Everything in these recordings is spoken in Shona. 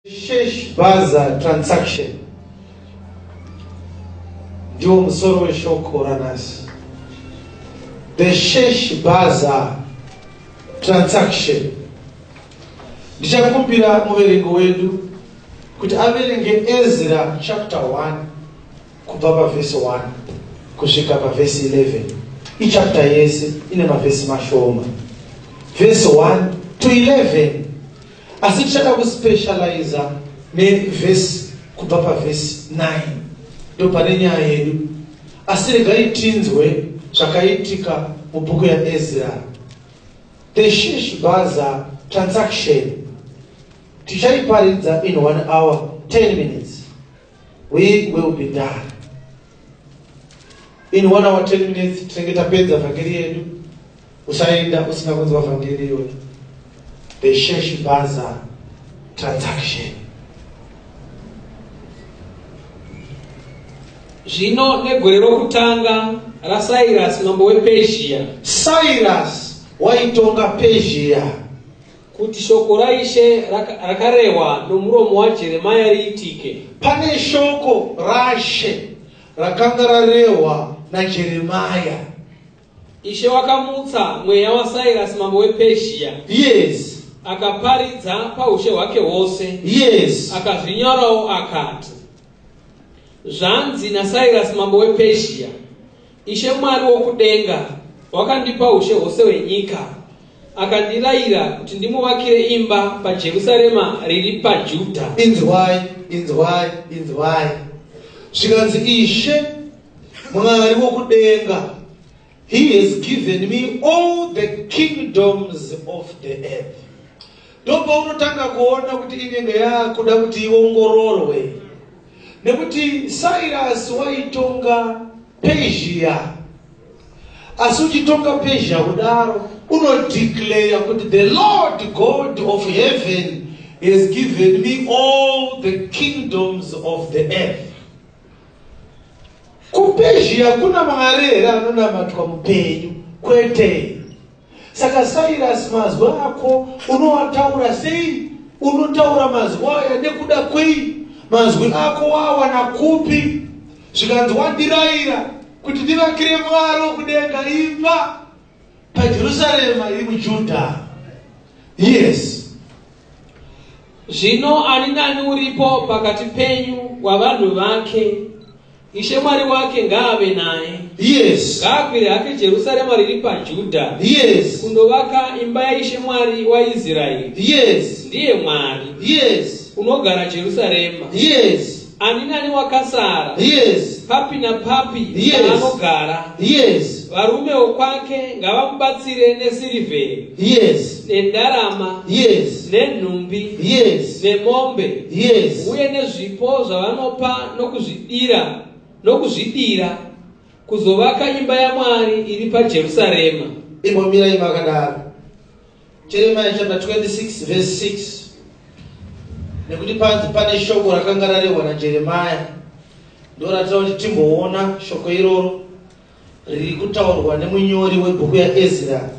Shesh baza transaction. Ndio msoro we shoko ranas. The shesh baza transaction. Ndichakumbira muverengo wedu kuti averenge Ezra chapter 1 kubva pa verse 1 kusvika pa verse 11. I chapter yese ine mavhesi mashoma. Verse 1 to 11. Asi tichada kuspecialize verse kubva pa verse 9. Ndo pane nyaya yedu. Asi regai tinzwe zvakaitika mubhuku yaEzra. The Shesh Baza transaction. Tichaiparidza in 1 hour 10 minutes. We will be done. In 1 hour 10 minutes tinenge tapedza vhangeri yedu. Usaenda usina kunzwa vhangeri iyoyo. The Shesh Baza transaction. Zvino negore rokutanga raCyrus mambo wePersia. Cyrus waitonga Persia. Kuti shoko raIshe rakarehwa nomuromo waJeremia riitike. Pane shoko raShe rakanga rarehwa naJeremia. Ishe wakamutsa mweya waCyrus mambo wePersia. Yes. Akaparidza paushe hwake hwose. Yes. Akazvinyorawo akati, zvanzi naCyrus mambo wePersia, Ishe Mwari wokudenga wakandipa ushe hwose hwenyika, akandirayira kuti ndimuvakire imba paJerusarema riri paJudha. Inzwai. Zvikanzi Ishe Mwari wokudenga, He has given me all the kingdoms of the earth. Ndopa unotanga kuona kuti inenge yakuda kuti iongororwe. Nekuti Cyrus waitonga Persia. Asi uchitonga Persia kudaro unodeclare kuti the Lord God of heaven has given me all the kingdoms of the earth. KuPersia kuna marera anonamatwa mupenyu kwete. Saka Cyrus mazwi ako unoataura sei? Unotaura mazwi aya nekuda kwei? Mazwi ako wawana kupi? Zvikanzi wandirayira kuti ndivakire Mwari wokudenga imba paJerusarema iri muJudha. Yes. Zvino ani nani uripo pakati penyu wavanhu vake, Ishe Mwari wake ngaave naye. Yes. Ngaakwire hake Jerusarema riri paJudha. Yes. Kundovaka imba yaIshe Mwari waIsraeri. Yes. Ndiye Mwari. Yes. Unogara Jerusarema. Yes. Ani nani wakasara. Yes. Papi na papi. Yes. Anogara. Yes. Varume wokwake ngavamubatsire nesirivheri. Yes. Nendarama. Yes. Nenhumbi. Yes. Nemombe. Yes. Uye nezvipo zvavanopa nokuzvidira kuzovaka imba yaMwari iri paJerusarema. Imbomira imakadaro. Jeremiah chapter 26 verse 6. Nekuti panzi pane shoko rakanga rarehwa naJeremia. Ndoratira kuti timboona shoko iroro riri kutaurwa nemunyori webhuku yaEzra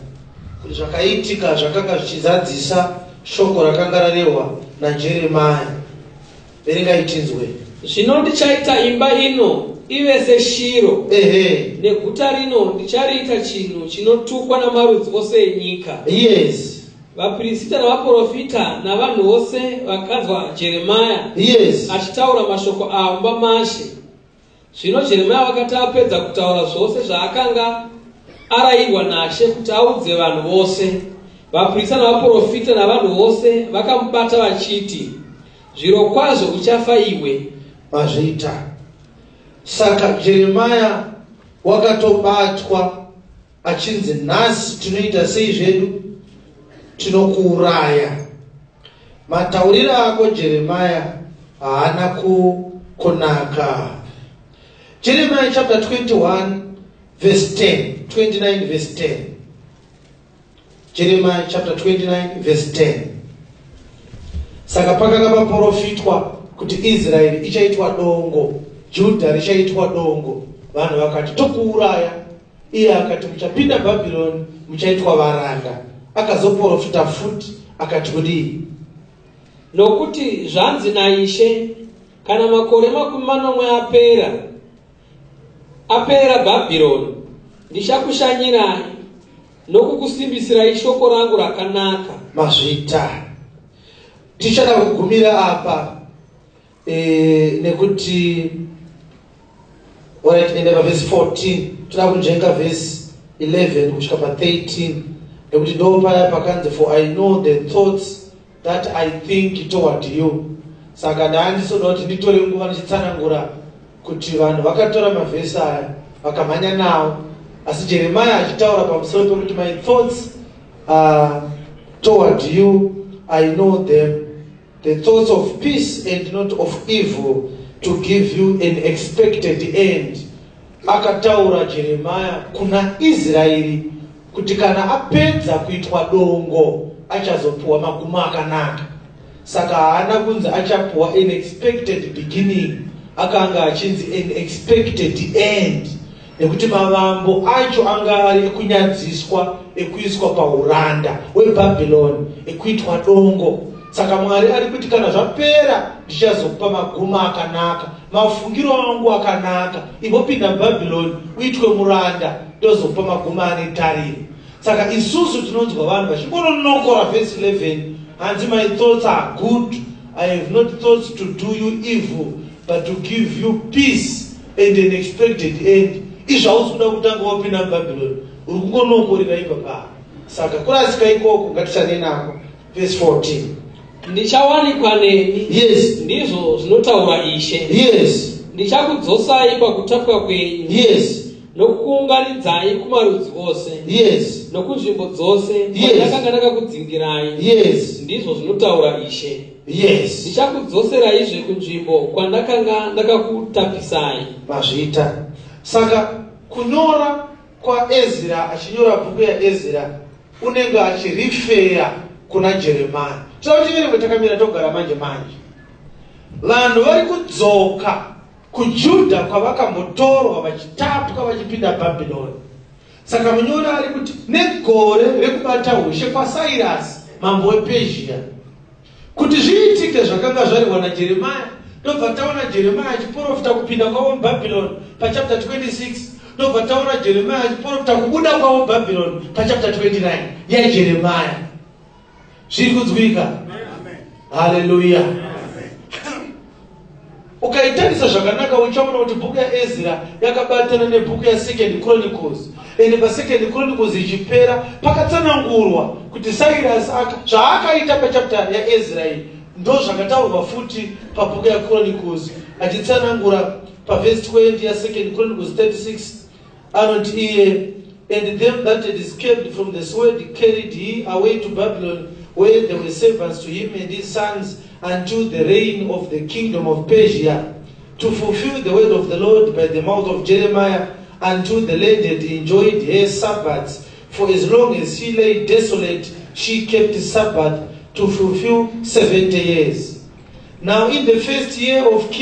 kuti zvakaitika zvakanga zvichizadzisa shoko rakanga rarehwa naJeremia. Verengai tinzwe. Zvino ndichaita imba ino ive seShiro. Neguta rino ndichariita chinhu chinotukwa namarudzi ose enyika. Yes. Vaprista navaprofita navanhu vose vakanzwa Jeremia. Yes. Achitaura mashoko amba mashe. Zvino Jeremia vakati apedza kutaura zvose zvaakanga arayirwa naShe kuti audze vanhu vose, vaprista navaprofita navanhu vose vakamubata vachiti, zvirokwazvo uchafa iwe. Mazvita. Saka Jeremia wakatobatwa achinzi nhasi tinoita sei zvedu? Tinokuuraya. Matauriro ako Jeremia haana kunaka. Jeremiah chapter 21 verse 10. 29 verse 10. Jeremiah chapter 29 verse 10. Saka pakanga paprofitwa kuti Israeli ichaitwa dongo, Judha richaitwa dongo. Vanhu vakati tokuuraya. Iye akati muchapinda Babylon muchaitwa varanda. Akazoprofita futi akati kudii? nokuti zvanzi naIshe, kana makore 40 apera Bhabhironi, ndichakushanyirai nokukusimbisirai shoko rangu rakanaka. Mazvita. Tichada kugumira apa nekuti ende verse 14 toda kunjenga verse 11 kusvika pa 13 nekuti ndo paya pakanzi for I know the thoughts that I think toward you. Saka ndaandisoda kuti nditore nguva ndichitsanangura kuti vanhu vakatora mavhesi aya vakamhanya nawo, asi Jeremiah achitaura pamusoro pekuti my thoughts are toward you, I know them, the thoughts of peace and not of evil, to give you an expected end. Akataura Jeremiah kuna Israeli kuti kana apedza kuitwa dongo achazopuwa magumo akanaka. Saka haana kunzi achapuwa an expected beginning, akanga achinzi an expected end, nekuti mavambo acho anga ari ekunyadziswa, ekuiswa pauranda weBhabhironi, ekuitwa dongo. Saka Mwari ari kuti kana zvapera ndichazokupa magumo akanaka, mafungiro angu akanaka, ibopinda muBhabhironi uitwe muranda, ndozokupa magumo ane tariro. Saka isusu tinonzwa vanhu vachingoronokora verse 11, hanzi my thoughts are good, I have not thoughts to do you evil, but to give you peace and an expected end. Izvausuda kutanga wapinda muBhabhironi, uri kungonokorera ipapa. Saka kurasika ikoko ngatichane nako verse 14. Ndichawanikwa nemi, Yes. ndizvo zvinotaura Ishe. Yes. Ndichakudzosai pakutapwa kwenyu. Yes. Nokukuunganidzai kumarudzi ose. Yes. Nokunzvimbo dzose Yes. kwandakanga ndakakudzingirai. Yes. Ndizvo zvinotaura Ishe. Yes. Ndichakudzoseraizve kunzvimbo kwandakanga ndakakutapisai. Mazvita. Saka kunyora kwa Ezra, achinyora bhuku yaEzra, unenge achirifeya kuna Jeremiah. Tinochiverengo takamira togara manje. Vanhu vari kudzoka kuJudha kwavakambotorwa vachitapwa vachipinda Bhabhironi. Saka munyori ari kuti negore rekubata ushe kwaCyrus mambo wePezhia, kuti zviitike zvakanga zvarehwa naJeremiah, ndobva taona Jeremiah achiprofita kupinda kwavo muBhabhironi pachapter 26, ndobva taona Jeremiah achiprofita kubuda kwavo muBhabhironi pachapter 29 yaJeremiah. Zviri kunzwika? Haleluya. Ukaitarisa zvakanaka uchaona kuti bhuku yaEzra yakabatana nebhuku yaSecond Chronicles. Ende paSecond Chronicles ichipera pakatsanangurwa kuti Cyrus zvaakaita pachapter yaEzra ndo zvakataurwa futi pabhuku yaChronicles, achitsanangura paverse 20 yaSecond Chronicles 36 anoti iye, and them that had escaped from the sword carried he away to Babylon, where there were servants to him and his sons, until the reign of the kingdom of Persia, to fulfill the word of the Lord by the mouth of Jeremiah, until the land had enjoyed her Sabbaths. For as long as she lay desolate, she kept Sabbath, to fulfill 70 years. Now in the first year of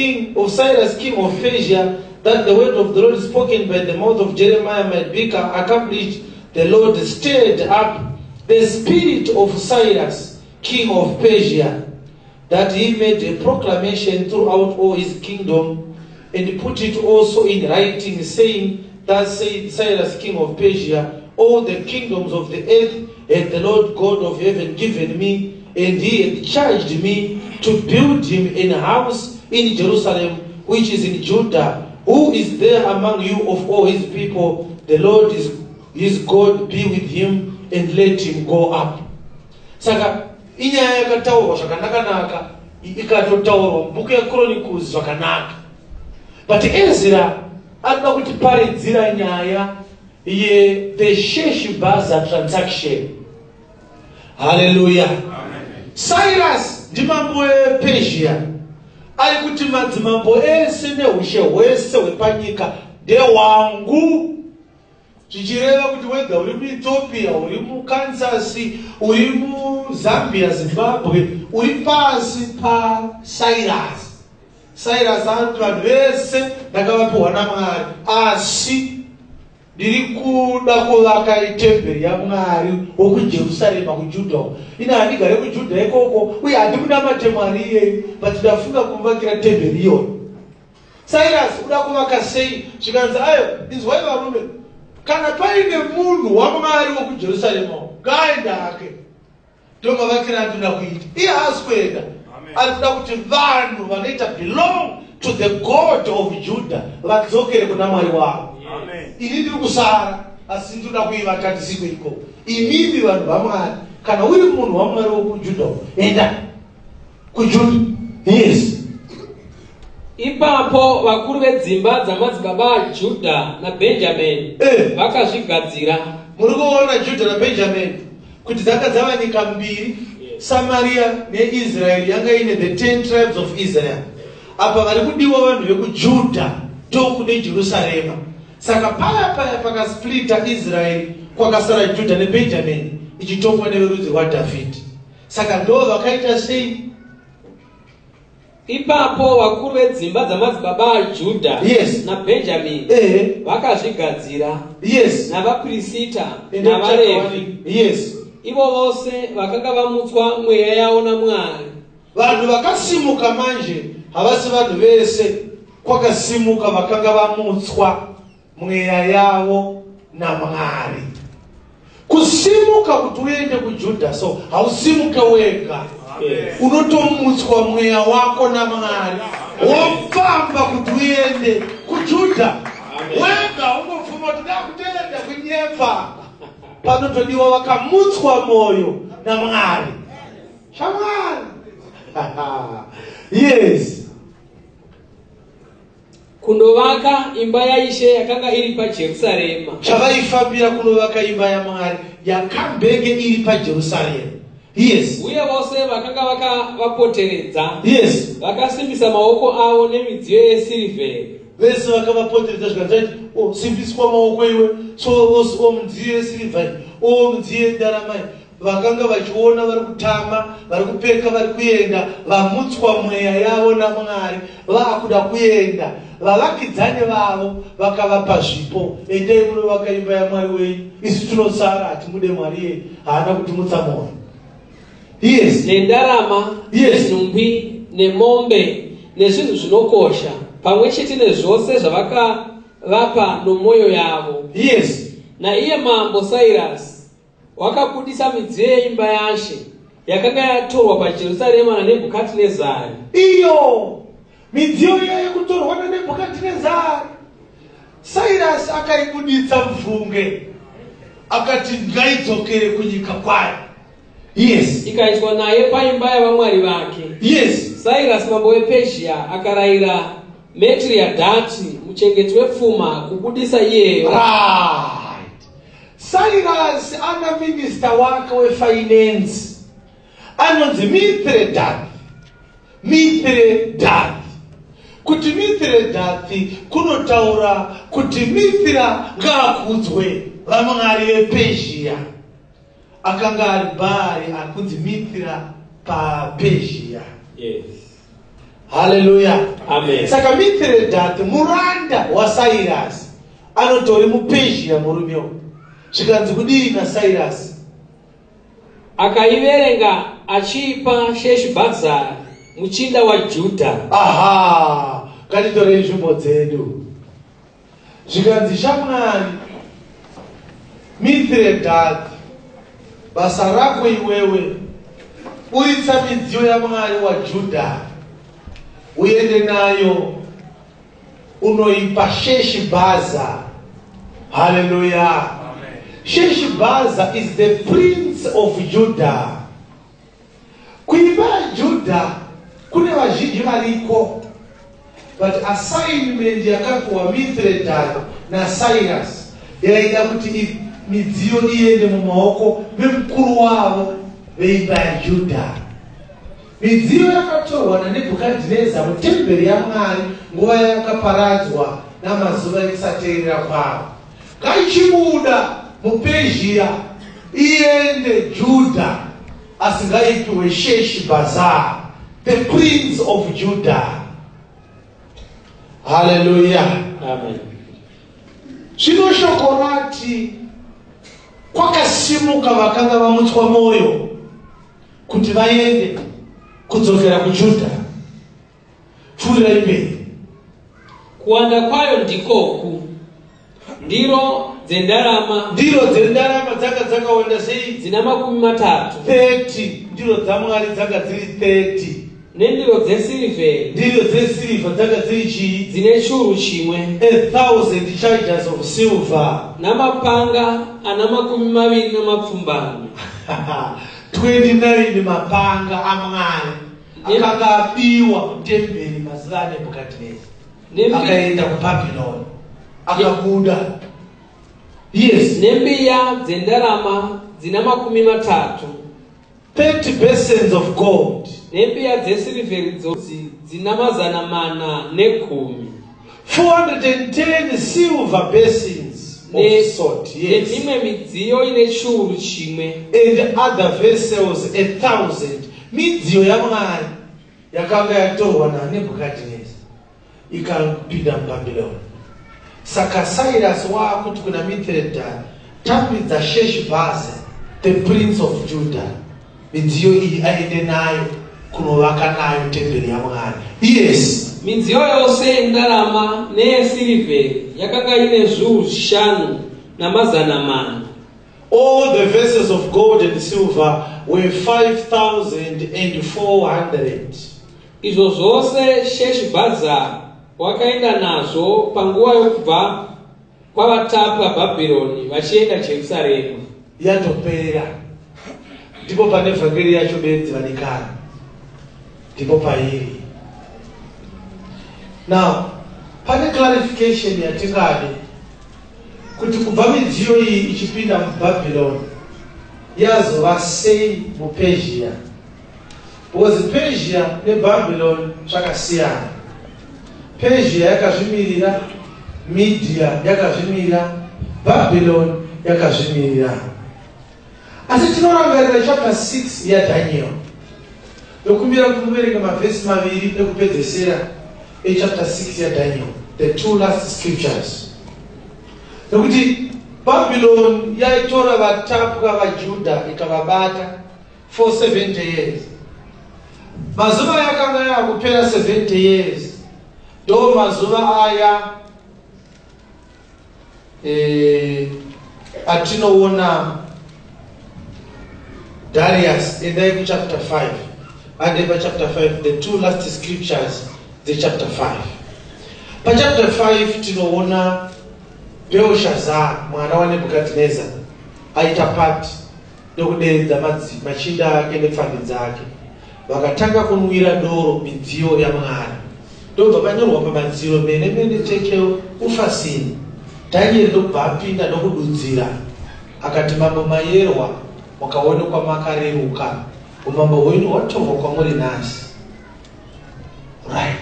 Cyrus, king of Persia, that the word of the Lord spoken by the mouth of Jeremiah might be accomplished, the Lord stirred up the spirit of Cyrus, king of Persia, that he made a proclamation throughout all his kingdom, and put it also in writing, saying, thus said Cyrus, king of Persia, all the kingdoms of the earth hath the Lord God of heaven given me, and he hath charged me to build him a house in Jerusalem, which is in Judah. Who is there among you of all his people? The Lord is his God, be with him, and let him go up. Saka inyaya yakataurwa zvakanaka ikatotaurwa mubhuku yaChronicles zvakanaka. But Ezra anoda kutiparidzira nyaya the Sheshbazzar transaction. Hallelujah. Cyrus ndimambo wePersia, ari kuti madzimambo ese neushe hwese hwepanyika ndewangu. Zvichireva kuti wega uri muEthiopia, uri muKansas, uri muZambia, Zimbabwe, uri pasi paCyrus. Cyrus anoti vanhu vese ndakavapiwa naMwari, asi ndiri kuda kuvaka itemberi yaMwari wokuJerusarema kuJudha. Ina handigare kuJudha ikoko uye handimunamate Mwari iyeye, but ndafunga kumuvakira temberi iyoyo. Cyrus uda kuvaka sei? Zvikanzi ayo inzwai varume, kana paine munhu waMwari wokuJerusarema ngaende hake ndomavakira andinoda kuita. Iye haasi kuenda, ari kuda kuti vanhu vanoita belong to the God of Judah vadzokere kuna Mwari wavo. Ini ndiri kusara asi ndinoda kuivaka ndisiko ikoko. Imimi vanhu vaMwari, kana uri munhu waMwari wokuJudha enda kuJudha. Yes. Ipapo vakuru vedzimba dzamadzibaba aJudha naBhenjamini vakazvigadzira. Muri kuona Judha naBhenjamini kuti dzanga dzava nyika mbiri, Samaria neIsraeri yanga ine the 10 tribes of Israel. Apa vari kudiwa vanhu vekuJudha ndokune Jerusarema. Saka paya pakasplita Israeri kwakasara Judha neBhenjamini ichitongwa neverudzi rwaDhavhidhi. Saka ndo vakaita sei? Ipapo vakuru vedzimba dzamadzibaba aJudha naBhenjamini vakazvigadzira navaprista navaRevhi. Ivo vose vakanga vamutswa mweya yavo naMwari. Vanhu vakasimuka manje havasi vanhu vese, kwakasimuka vakanga vamutswa mweya yavo naMwari. Kusimuka kuti uende kuJudha, so hausimuke wega. Unotomutswa mweya wako naMwari wofamba kuti uende kuJudha. Wega unofuma kuti ndakutenda kunyemba. Panotodiwa vakamutswa moyo naMwari. Shamwari. Yes. Kundovaka imba yaIshe yakanga iri paJerusarema. Chavaifambira kunovaka imba yaMwari yakambenge iri paJerusarema. Yes. Uye vose vakanga vakavapoteredza. Yes. Vakasimbisa maoko avo nemidziyo yesirivheri. Vese vakavapoteredza zvikanzi simbiswa maoko iwe, so mudziyo yesirivheri, mudziyo yendaramai. Vakanga vachiona vari kutama, vari kupeka, vari kuenda, vamutswa mweya yavo naMwari, vakuda kuenda. Vavakidzani vavo vakavapa zvipo, endei munovaka imba yaMwari wenyu, isu tunosara hatimude Mwari yeye, haana kutimutsa moyo. Yes. Nendarama, nenhumbi, nemombe, nezvinhu zvinokosha, pamwe chete nezvose zvavakavapa nomwoyo yavo. Yes. Naiye mambo Cyrus wakabudisa midziyo yeimba yaShe yakanga yatorwa paJerusarema naNebhukadhinezari. Iyo midziyo yekutorwa naNebhukadhinezari, Cyrus akaibuditsa mvunge akati ngaidzokere kunyika kwayo. Yes. Ikaitwa naye paimba yavamwari vake. Yes. Cyrus mambo wePezhia akarayira Mithridathi muchengeti wepfuma kubudisa iyeyo. Right. Cyrus ana minister wake wefinance anonzi Mithridathi. Kuti Mithridathi kunotaura kuti Mithra ngaakudzwe vamwari vePezhia. Akanga ari Bhaari akunzi Mithra paPezhia. Yes. Hallelujah. Amen. Saka Mithridathi muranda waCyrus anotori muPezhia murumewo. Zvikanzi kudii naCyrus? Akaiverenga achipa Sheshibhazari muchinda waJudha. Aha, ngatitorei nzvimbo dzedu. Zvikanzi shamwari Mithridathi, basa rako iwewe buritsa midziyo yaMwari waJudha uende nayo unoipa Sheshibhaza. Hallelujah. Sheshibhaza is the prince of Judah. Kuimba Judah kune vazhinji variko, but assignment yakapuwa Mithridathi naCyrus yaida kuti midziyo iende mumaoko vemukuru wavo veimba yaJudha. Midziyo yakatorwa naNebhukadhinezari mutemberi yaMwari nguva yakaparadzwa namazuva ekusateerera kwavo. Ngaichibuda muPezhia iende Judah, asingaipiwe Sheshibhazari, the prince of Judah. Hallelujah. Amen. Zvino shoko kuti kwakasimuka vakanga vamutswa mwoyo kuti vaende kudzokera kuJudha. Pfuura imberi. Kuwanda kwayo ndikoku. Ndiro dzendarama dzakawanda sei? Dzina 30. 30 ndiro dzaMwari dzanga dziri 30. Nendiro dzesirivheri. Ndiro dzesirivha dzanga dziri chii? Dzine churu chimwe. 1,000 chargers of silver. Namapanga ana 20 29 mapanga aMwari akanga abiwa mutemberi mazuva aNebhukadhineza. Akaenda kuBhabhironi. Akabuda. Yes. Nembiya dzendarama dzina 30. 30 basins of gold. Nembiya dzesirivheri dzina 410. 410 silver basins of salt. Yes. Nemimwe midziyo ine churu chimwe. And other vessels 1,000. Midziyo yaMwari yakanga yatorwa naNebhukadhineza ikapinda muBhabhironi. Saka Cyrus waakuti kuna Mithredath, tapidza Sheshbhaza, the prince of Judah. Midziyo iyi aende nayo kunovaka nayo temberi yaMwari. Yes. Midziyo yose yendarama neyesirivheri yakanga ine zviuru 5 na400. All the vessels of gold and silver were 5,400. Izvo zvose Sheshbhaza wakaenda nazvo panguva yokubva kwavatapi vaBhabhironi vachienda Jerusarema. Yatopera. Ndipo pane vhangeri yacho bedzi vanikana. Ndipo pairi. Now, pane clarification yatingade kuti kubva midziyo iyi ichipinda muBhabhironi yazova sei muPersia. Because Persia neBhabhironi zvakasiyana. Persia yakazvimirira, Media yakazvimirira, Babylon yakazvimirira. Asi tinorangarira chapter 6 yaDaniel. Ndokumbira kuverenga mavhesi maviri ekupedzesera chapter 6 yaDaniel, the two last scriptures. Nokuti Babylon yaitora vatapwa vaJudha ikavabata for 70 years. Mazuva yakanga yakupera 70 years. Do mazuva aya atinoona Darius in chapter 5 and chapter 5, the two last scriptures, the chapter 5. Pa chapter 5 tinoona Belshazzar mwana waNebhukadhineza aita part yokuderedza machinda ake nepfambi dzake, vakatanga kunwira doro midziyo yaMwari. Ndobva panyorwa pamadziro mene chekeo ufasini. Daniel ndobva apinda nokududzira akati, mambo mayerwa mukaonekwa makareruka, umambo hwenyu hwatorwa kwamuri nhasi. Right.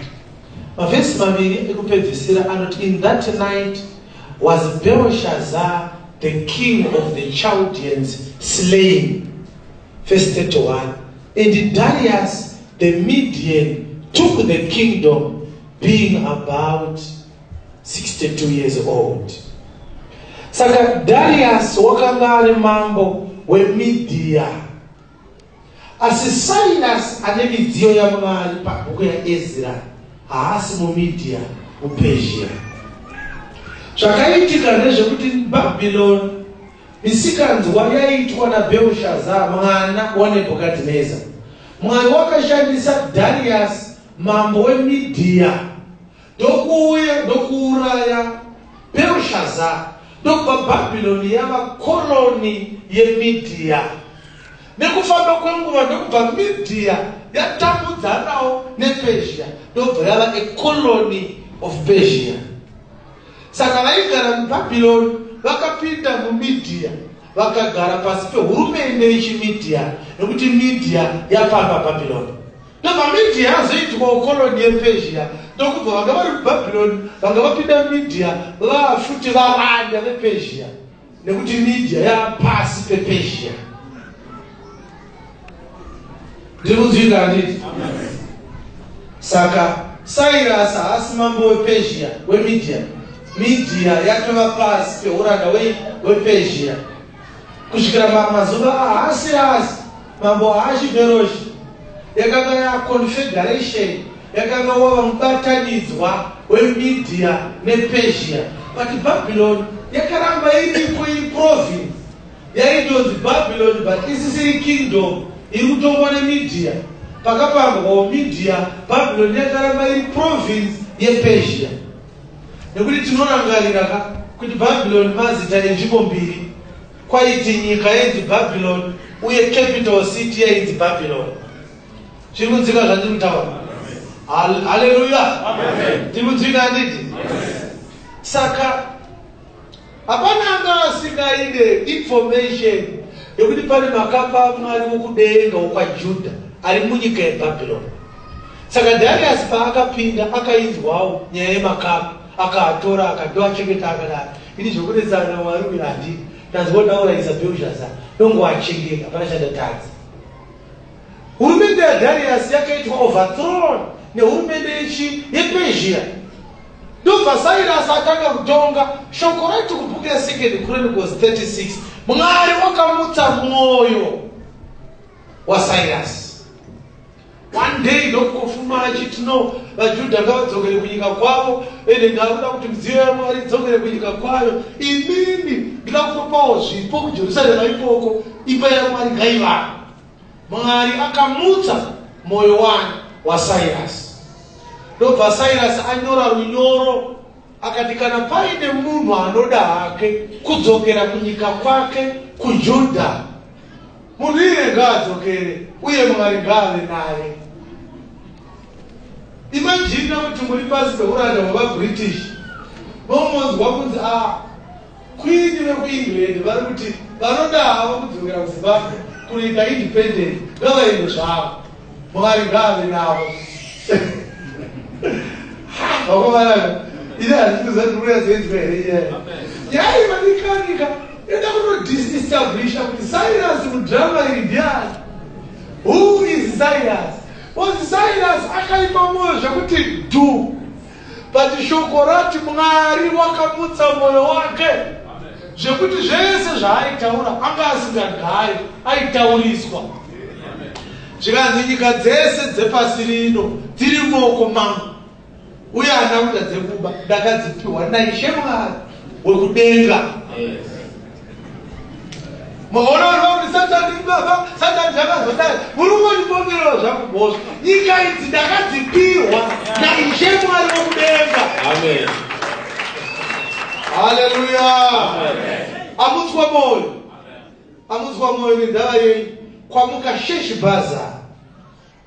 Mavhesi maviri ekupedzisira anoti, in that night was Belshazzar the king of the Chaldeans slain. Verse 31. And Darius the Median took the kingdom, being about 62 years old. Saka Darius wakanga ari mambo weMedia. Asi Cyrus ane midziyo yaMwari pabhuku yaEzra haasi muMedia, muPersia. Zvakaitika ndezvekuti Babylon misikanzwa yaitwa naBelshazzar mwana waNebhukadhineza. Mwari wakashandisa Darius mambo weMedia ndokuuya ndokuuraya Belshazzar, ndokubva Babyloni yava koloni yeMedia. Nekufamba kwenguva ndokubva Media yatambudzanawo nePersia ndobva yava a colony of Persia. Saka vaigara muBhabhironi vakapinda muMedia vakagara pasi pehurumende yechiMedia nekuti Media yapamba Babyloni. Ndobva Media yazoitwa koloni yePersia ndokubva vanga vari muBhabhironi vanga vapinda Media vafuti varanda vePersia nekuti Media yapasi pePersia. Ndikuzvika handiti? Saka Cyrus haasi mambo wePersia weMedia, Media yatova pasi peuranda wePersia kusvikira mazuva aHasiasi mambo aAhasveroshi. Yakanga yaConfederation, yakanga wava mubatanidzwa weMedia nePersia. But Babylon yakaramba iripo province yaidonzi Babylon, but isisiri kingdom iri kutongwa neMedia. Pakapambwa Media, Babylon yakaramba iri province yePersia. Nekuti tinorangarira kuti Babylon mazita enzvimbo mbiri, kwaiti nyika yenzi Babylon uye capital city yenzi Babylon. Zviri kunzwika zvandiri kutaura? Haleluya. Amen. Ndiri kunzwika handiti? Saka hapana anga asingaine information yekuti pane makapa aMwari wokudenga wokwaJudha ari munyika yeBabylon. Saka Darius paakapinda akainzwawo nyaya yemakapa, akaatora akadoachengeta akadaro. Ini zvokuretsana Mwari uyu handidi, ndanzvotauraisa Belshazzar nongoachengeta hapana chandatadza. Hurumende yaDarius yakaitwa overthrown nehurumende yePersia. Ndobva Cyrus atanga kutonga. Shoko raiti kubhuku ya2 Chronicles 36, Mwari wakamutsa mwoyo waCyrus. One day ndokufuma achiti no, vaJudha ngavadzokere kunyika kwavo, ende ndakuda kuti midziyo yaMwari idzokere kunyika kwayo. Inini ndida kutopawo zvipo kuJerusarema ikoko, imba yaMwari ngaivakwe. Mwari akamutsa mwoyo waCyrus. Ndobva Cyrus anyora runyoro akati kana paine munhu anoda hake kudzokera kunyika kwake kuJudha, munhu iye ngaadzokere uye Mwari ngaave naye. Imagine kuti muri pasi peuranda hwavaBritish, vomonzwa kunzi queen vekuEngland vari kuti vanoda havo kudzokera kuZimbabwe kuita independent, ngavaende zvavo, Mwari ngaave navo. Vakomana, ine handikuziva kuti uyazoenzwa here. Yaivanikanika enda kunodisestablisha kuti Cyrus mudhirama iri ndiani. Who is Cyrus? Because Cyrus akaipa mwoyo zvakuti du, but shoko rati Mwari wakamutsa mwoyo wake zvekuti zvese zvaaitaura anga asingagari, aitauriswa. Zvikanzi nyika dzese dzepasi rino dziri mumaoko mangu, uye hana kuda dzekuba ndakadzipiwa naIshe Mwari wekudenga. Mwaona kuti Satani baba, Satani zvakazodai, muri kundibongerera zvakubhosva. Nyika idzi ndakadzipirwa naIshe Mwari wekudenga. Amen. Haleluya. Amen. Amutswa moyo. Amutswa moyo nendava yei kwamuka Sheshbazzar,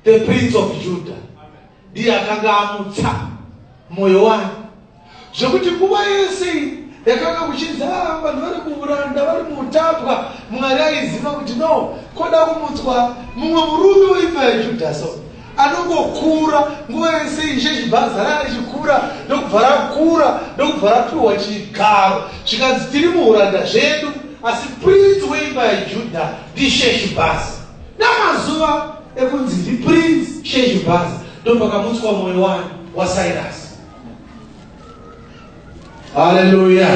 the prince of Judah. Ndiye akanga amutsa mwoyo wake zvekuti nguva yese yakanga kuchinzi vanhu vari kuuranda, vari muutapwa, Mwari aiziva kuti no, koda kumutswa mumwe murume weimba yaJudha, so anongokura nguva yese. Sheshbazzar achikura ndokubva rakura ndokubva rapiwa chigaro, zvikanzi tiri muuranda zvedu, asi prince weimba yaJudha ndiSheshbazzar. Namazuva ekunzi ndiprince Sheshbazzar ndopakamutswa mwoyo waCyrus. Haleluya.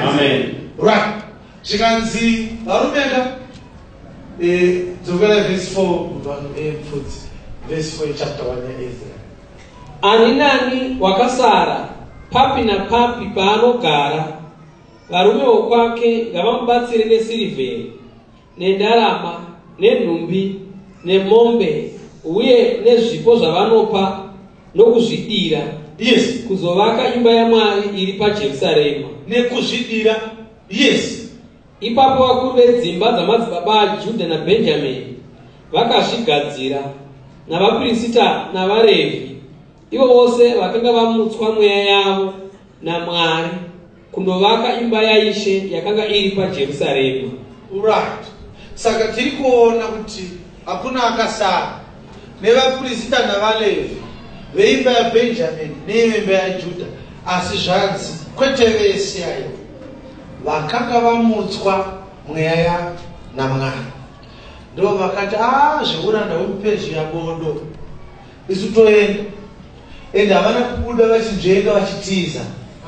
Amen. Right. Zvikanzi varumeka dzokera verse 4 verse 4 chapter 1 yaEzra. Ani nani wakasara papi na papi paanogara, varume vokwake ngavamubatsire nesirivheri nendarama nenhumbi nemombe uye nezvipo zvavanopa nokuzvidira. Yes. Kuzovaka imba yaMwari iri paJerusarema. Nekuzvidira. Yes. Ipapo vakuru vedzimba dzamadzibaba aJudha naBhenjamini vakazvigadzira, navaprista navaRevhi, ivo vose vakanga vamutswa mweya yavo naMwari kundovaka imba yaIshe yakanga iri paJerusarema. Right. Saka tiri kuona kuti hakuna akasara, nevaprista navaRevhi veimba yaBhenjamini neimba yaJudha, asi zvanzi kwete vese ayo vakanga vamutswa mweya naMwari. Ndo vakati zveuranda hwemuPersia bodo, isu toenda, ende havana kubuda vachinzvenga vachitiza,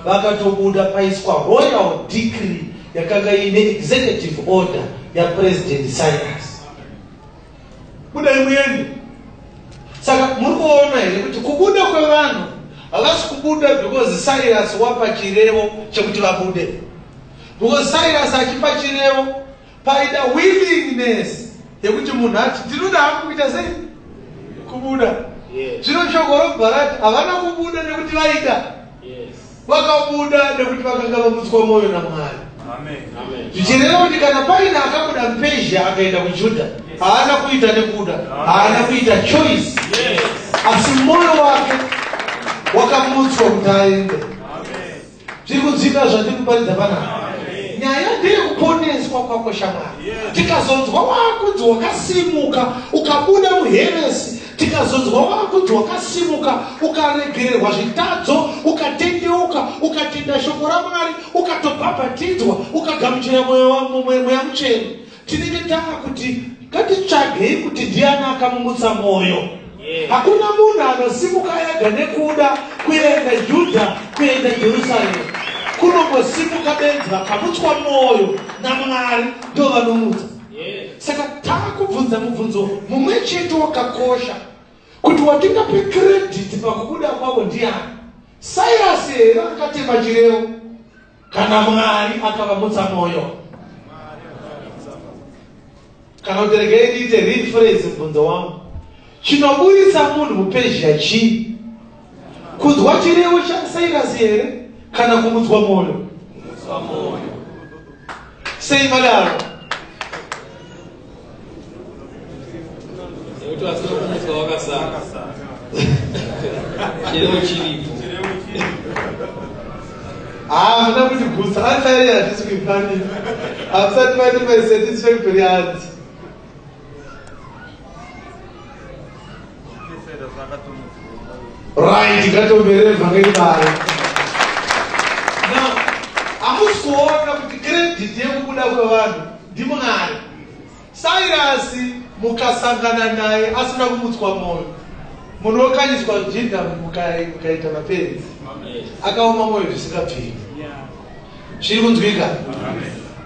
vakatobuda paiswa royal decree yakanga ine executive order yapresident Cyrus. Buda imuyeni. Saka muri kuona here kuti kubuda kwevanhu havasi kubuda because Cyrus wapa chirevo chekuti vabude. Because Cyrus achipa chirevo paida willingness yekuti munhu ati ndinoda hangu kuita sei kubuda. Zvino shoko robharati havana kubuda nekuti vaida. Vakabuda nekuti vakanga vamutswa mwoyo naMwari. Zvichireva kuti kana paina akabuda muPezhia akaenda kuJudha haana kuita nekuda, haana kuita choice, asi mwoyo wake wakamutswa kuti aende. Zviri kunzwika zvandiri kuparidza panapa. Nyaya ndeyekuponeswa kwako shamwari. Tikazonzwa wakunzi wakasimuka ukabuda muheresi, tikazonzwa wakunzi wakasimuka ukaregererwa zvitadzo, ukatendeuka, ukatenda shoko raMwari, ukatobhabhatidzwa, ukagamuchira mweya muchena, tinenge taakuti ngatitsvagei kuti ndiani akamumutsa mwoyo. Hakuna munhu anosimuka ega nekuda kuenda Judha, kuenda Jerusalemu. Kunongosimuka benzi vakamutswa mwoyo naMwari ndo vanomutsa. Saka taakubvunza mubvunzo mumwe chete wakakosha kuti watingape credit pakubuda kwavo ndiani? Cyrus here akatema chirevo kana Mwari akavamutsa mwoyo? Kana kuti regei ndiite rephrase mubvunzo wangu. Chinoburitsa munhu muPezhia chii? Kunzwa chirevo chaCyrus here kana kumutswa mwoyo? Sei madaro? Nekuti vasina kumutswa wakasara. Chirevo chiripo. Muna kuti bvunza ansari handisi kuifanira. Hamusati maite my satisfactory answer. Right, ngatombere vhangeri bari. Now, hamusi kuona kuti credit yekubuda kwevanhu ndiMwari. Cyrus mukasangana naye asina kumutswa mwoyo, munokanyiswa Judha mukaita mapenzi, akaoma mwoyo zvisingabviri. Zviri kunzwika?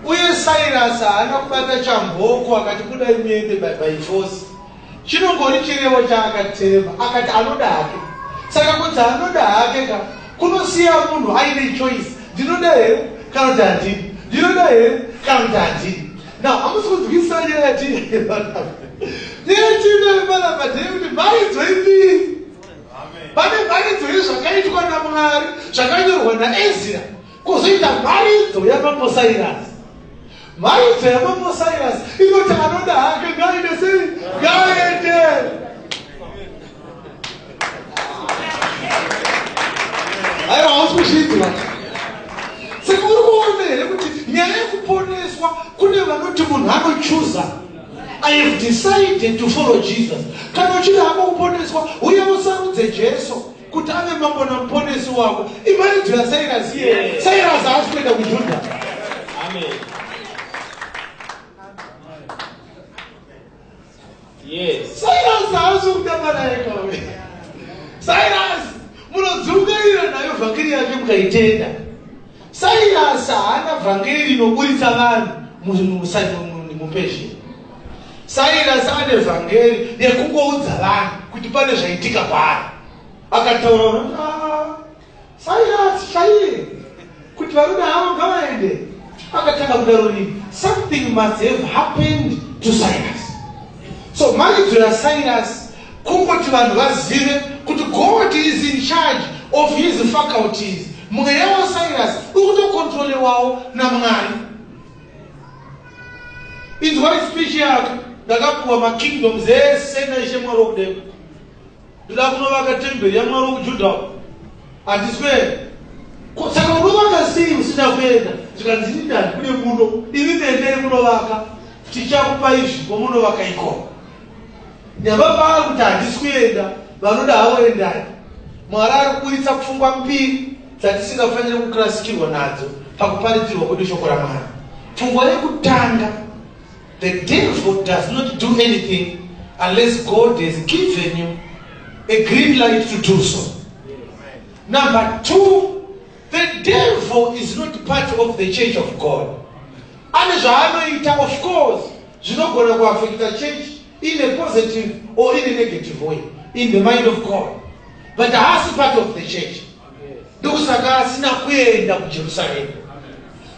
Uye Cyrus haana kubata chamboko akati buda muende by force. Chinongori chirevo chaakatema akati anoda hake. Saka kunzi anoda hake ka kunosiya munhu aine choice. Ndinoda here kana kuti handidi, ndinoda here kana kuti handidi. Now hamusi kunzwisisa nyaya yatiri neyatinobara kuti mharidzo imbiri. Pane mharidzo yezvakaitwa naMwari zvakanyorwa naEzira, kwozoita mharidzo yaMambo Cyrus. Mharidzo yaMambo Cyrus inoti anoda hake ngaende sei? Ngaende. Aiwa hausi kuzvidzwa. Saka uri kuona here kuti nyaya yekuponeswa kune vanoti munhu anochuza. I have decided to follow Jesus. Kana uchida hapa kuponeswa uye usarudze Jesu kuti ave mambo namuponesi wako. Imharidzo yaCyrus here. Cyrus haasi kuenda kuJudha. Amen. Yes. Cyrus haasi kutambana ega. Cyrus munodzungaira nayo vhangeri yake mukaitenda. Cyrus haana vhangeri rinoburitsa vanhu muPezhia. Cyrus ane vhangeri rekungoudza vanhu kuti pane zvaitika kwaari. Akataura Cyrus chaiye kuti varume havo ngavaende. Akatanga kudaro rini. Something must have happened to Cyrus. So mharidzo yaCyrus kungoti vanhu vazive kuti God is in charge of his faculties. Mweya waCyrus ukutokontrolewawo naMwari. Inzwa speech yake ndakapuwa makingdoms ese naishe Mwari wokudenga. Ndoda kunovaka temberi yaMwari wokuJudha. Handiswere. Saka unovaka sei usina kuenda? Zvikanzi ndani kune muno. Imi ndendei kunovaka. Tichakupa izvi kwomunovaka ikoko. Nyababa kuti handisi kuenda, vanoda havo endai. Mwari ari kuburitsa pfungwa mbiri dzatisingafaniri kukurasikirwa nadzo pakuparidzirwa kwedu shoko raMwari. Pfungwa yekutanga, the devil does not do anything unless God has given you a green light to do so. Number two, The devil is not part of the church of God. And zvaanoita, of course, zvinogona kuaffect the church in a positive or in a negative way, in the mind of God. But haasi part of the church. Ndokusaka asina kuenda kuJerusalem.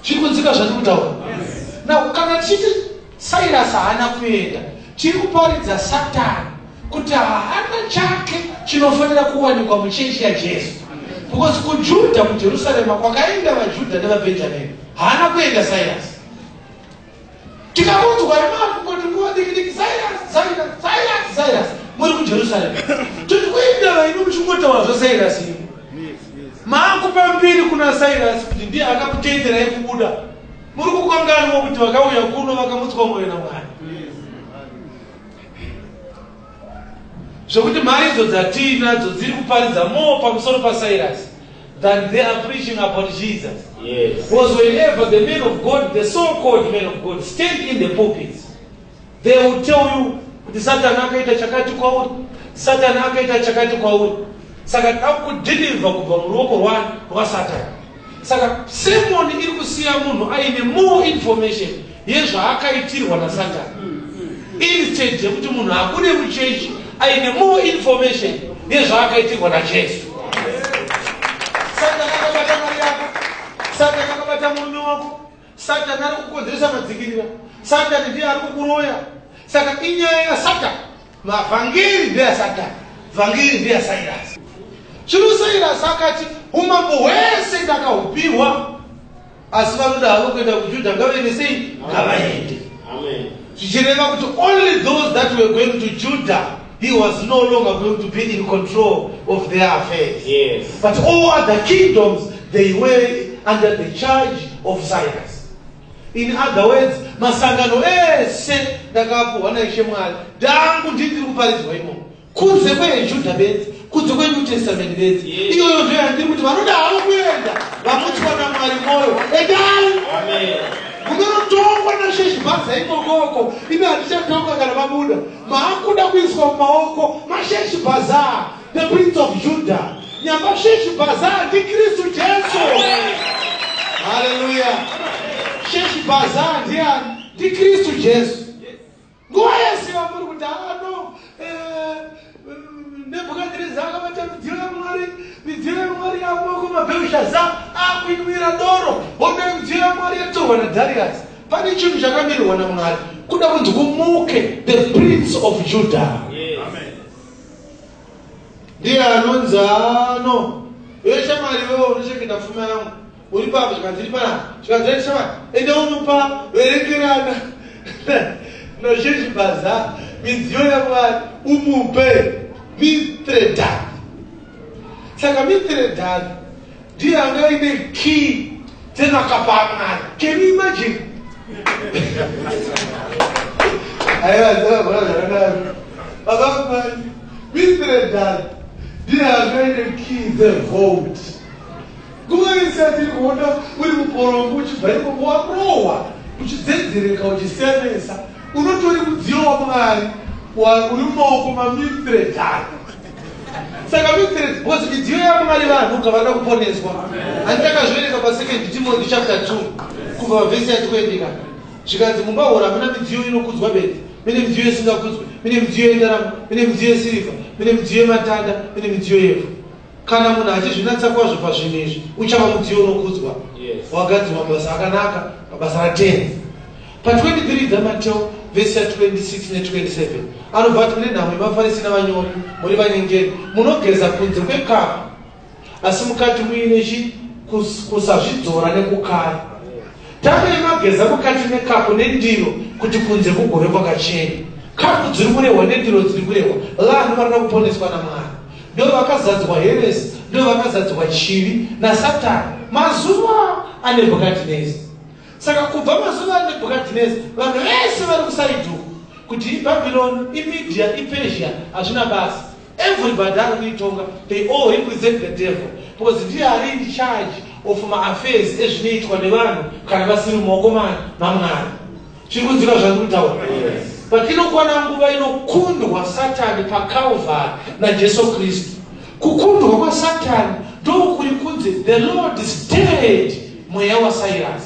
Chikunzika zvatikutaura. Now, kana chiti Cyrus haana kuenda, chiri kuparidza Satani kuti haana chake chinofanira kuwanikwa muchechi yaJesu. Because kuJudha muJerusalem kwakaenda vaJudha nevaBenjamini. Haana kuenda Cyrus. Tikakudzwa kuti muwadikidiki Cyrus muri kuJerusalem. Tiri kuenda vaino muchingotaura zvaCyrus ino. Maakupa mbiri kuna Cyrus kuti ndiye akakutenderai kubuda. Muri kukanganwa kuti vakauya kuno vakamutswa mwoyo naMwari. Zvokuti mari idzo dzatinadzo dziri kuparidza more pamusoro paCyrus than they are preaching about Jesus. Yes. Because whenever the men of God, the so-called men of God, stand in the pulpits, they will tell you kuti Satani akaita chakati kwauri, Satani akaita chakati kwauri. Saka takudeliver kubva muruoko rwaSatani. Saka sermon iri kusiya munhu aine more information yezvaakaitirwa naSatani. Instead yekuti munhu akude muchechi aine more information yezvaakaitirwa naJesu. Satani akabata mari yako, Satani akabata murume wako, Satani ari kukonzeresa madzikirira, Satani ndiye ari kukuroya. Saka inyaya yaSatani, mavhangeri ndeyaSatani, vhangeri ndeyaCyrus. Zvino Cyrus akati umambo hwese ndakahupihwa, asi vanoda havo kuenda kuJudha ngavaende sei? Ngavaende. Amen. Zvichireva kuti only those that were going to Judah, he was no longer going to be in control of their affairs. Yes. But all other kingdoms, they were under the charge of Cyrus. In other words, masangano ese ndakapuhwa naIshe Mwari ndangu ndiri kuparidzwa imomo. Kunze kweJudha bedzi, kunze kweNew Testament bedzi. Iyoyo ndiyo yandiri kuti vanoda havo kuenda vamutswa naMwari mwoyo. Endai! Amen. Munotongwa nasheshi bhaza imokoko. Ine hatichatonga kana mabuda. Maakuda kuiswa mumaoko masheshi bhaza, the Prince of Judah. Nyamba sheshi bhaza ndi Kristu Jesu. Hallelujah. Sheshi bhaza ndiani? Ndi Kristu Jesu. Nguva yese vamuri kuti ano Nebukadneza akabata midziyo yaMwari yamoko maBherushaza akuinwira doro. Hondo midziyo yaMwari yatorwa naDarius. Pane chinhu chakamirwa naMwari kuda kunzi kumuke the Prince of Judah. Amen. Ndiye anonzi ano iwe shamwari wewe unochengeta pfuma yangu uri papo zvikanziri pana zvikanziri shamwari ende unopa verengerana nosheshibhaza midziyo yaMwari umupe Mithredath. Saka Mithredath ndiye anga ine key dzemakapa aMwari. Can you imagine? Mithredath ndiye anga ine key dzevote. Nguva yese tiri kuona uri muporongo uchibva ikomo warohwa uchidzedzereka uchisemesa unotori mudziyo waMwari uri mumaoko maMithredath. Saka Mithredath, because midziyo yaMwari vanhu kavada kuponeswa. Andakazviverenga pa2 Timothy chapter 2 kubva vhesi yatikuendeka. Zvikanzi mungahora muna midziyo inokudzwa bedzi, mine midziyo isingakudzwi, mine midziyo yendarama, mine midziyo yesirivha, mine midziyo yematanda, mine midziyo yevhu. Kana munhu achizvinatsa kwazvo pazvinhu izvi, uchava mudziyo unokudzwa. Wagadzirwa mabasa akanaka, mabasa ratenzi. Pa23 dzaMateo vhesi ya26 ne27 anobva ati mune nhamo yemaFarisi navanyori, muri vanyengeri, munogeza kunze kwekapu asi mukati muine kusazvidzora nekukara. Tamai mageza mukati mekapu nendiro kuti kunze kugove kwakachena. Kapu dziri kurehwa nendiro dziri kurehwa vanhu varina kuponeswa naMwari. Ndo vakazadzwa heresi, ndo vakazadzwa chivi naSatani mazuva aNebhukadhineza. Saka kubva mazuva aNebhukadhineza vanhu vese vari kusaidhu kuti iBhabhironi, iMedia, iPersia hazvina basa. Everybody ari kuitonga, they all represent the devil because ndiye ari in charge of affairs ezvinoitwa nevanhu kana vasiri mumaoko maMwari. Chiri kunzira zvandiri kutaura. Patinokwana nguva inokundwa Satani paKalvari naJesu Kristu. Kukundwa kwaSatani ndokuri kunzi the Lord stirred mweya waCyrus.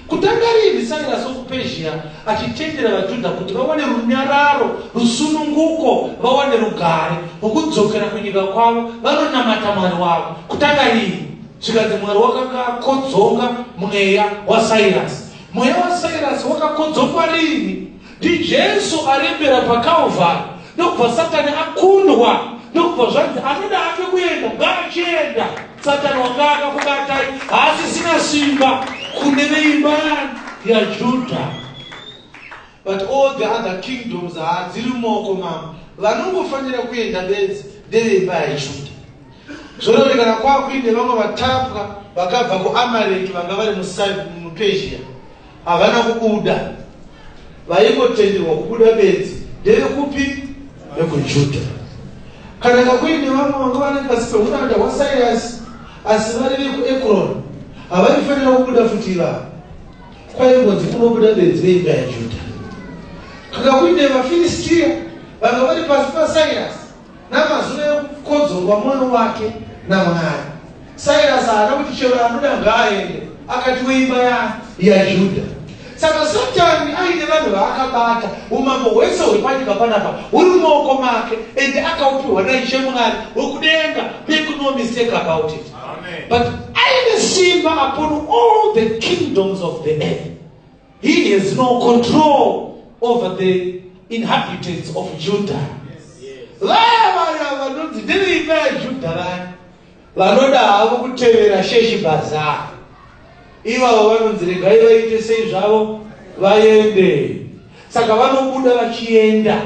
Kutanga rini Cyrus of Persia achitendera vaJudha kuti vawane runyararo, rusununguko, vawane rugare rwokudzokera kunyika kwavo vanonamata Mwari wavo. Kutanga rini zvikanzi Mwari wakanga akodzonga mweya waCyrus. Mweya waCyrus wakakodzongwa rini? ndiJesu arembera paKalvari, ndokubva Satani akundwa, ndokubva zvanzi anoda ake kuenda ngaachienda. Satani wanga akakubatai haasisina simba kune veimba yaJudha. But all the other kingdoms hadziri mumaoko mavo, vanongofanira kuenda bedzi ndeveimba yaJudha. Zvino kana kwakuinde vamwe vatapwa vakabva kuAmareki vanga vari muPersia havana kubuda, vaingotenderwa kubuda bedzi ndevekupi? VekuJudha. Kana kakuinde vamwe vanga vari pasi peuranda hwaCyrus asi vari vekuEkroni havaifanira kubuda futi ivavo, kwaingonzi kunobuda bedzi veimba yaJudha. Kana kuinde vaFilistia vanga vari pasi paCyrus namazuva ekukodzorwa mwoyo wake naMwari. Cyrus haana kuti chero anoda ngaaende, akati weimba yaJudha. Saka Satani aine vanhu vaakabata, umambo hwese hwepanyika panapa huri mumaoko make, ende akaupiwa naIshe Mwari wekudenga. Make no mistake about it. Amen. But aine simba upon all the kingdoms of the earth. He has no control over the inhabitants of Judah. Vaya vanonzi ndeveimba yaJudha vaya vanoda havo kutevera Sheshibhazari, ivavo vanonzi regai vaite sei zvavo vaende. Saka vanobuda vachienda,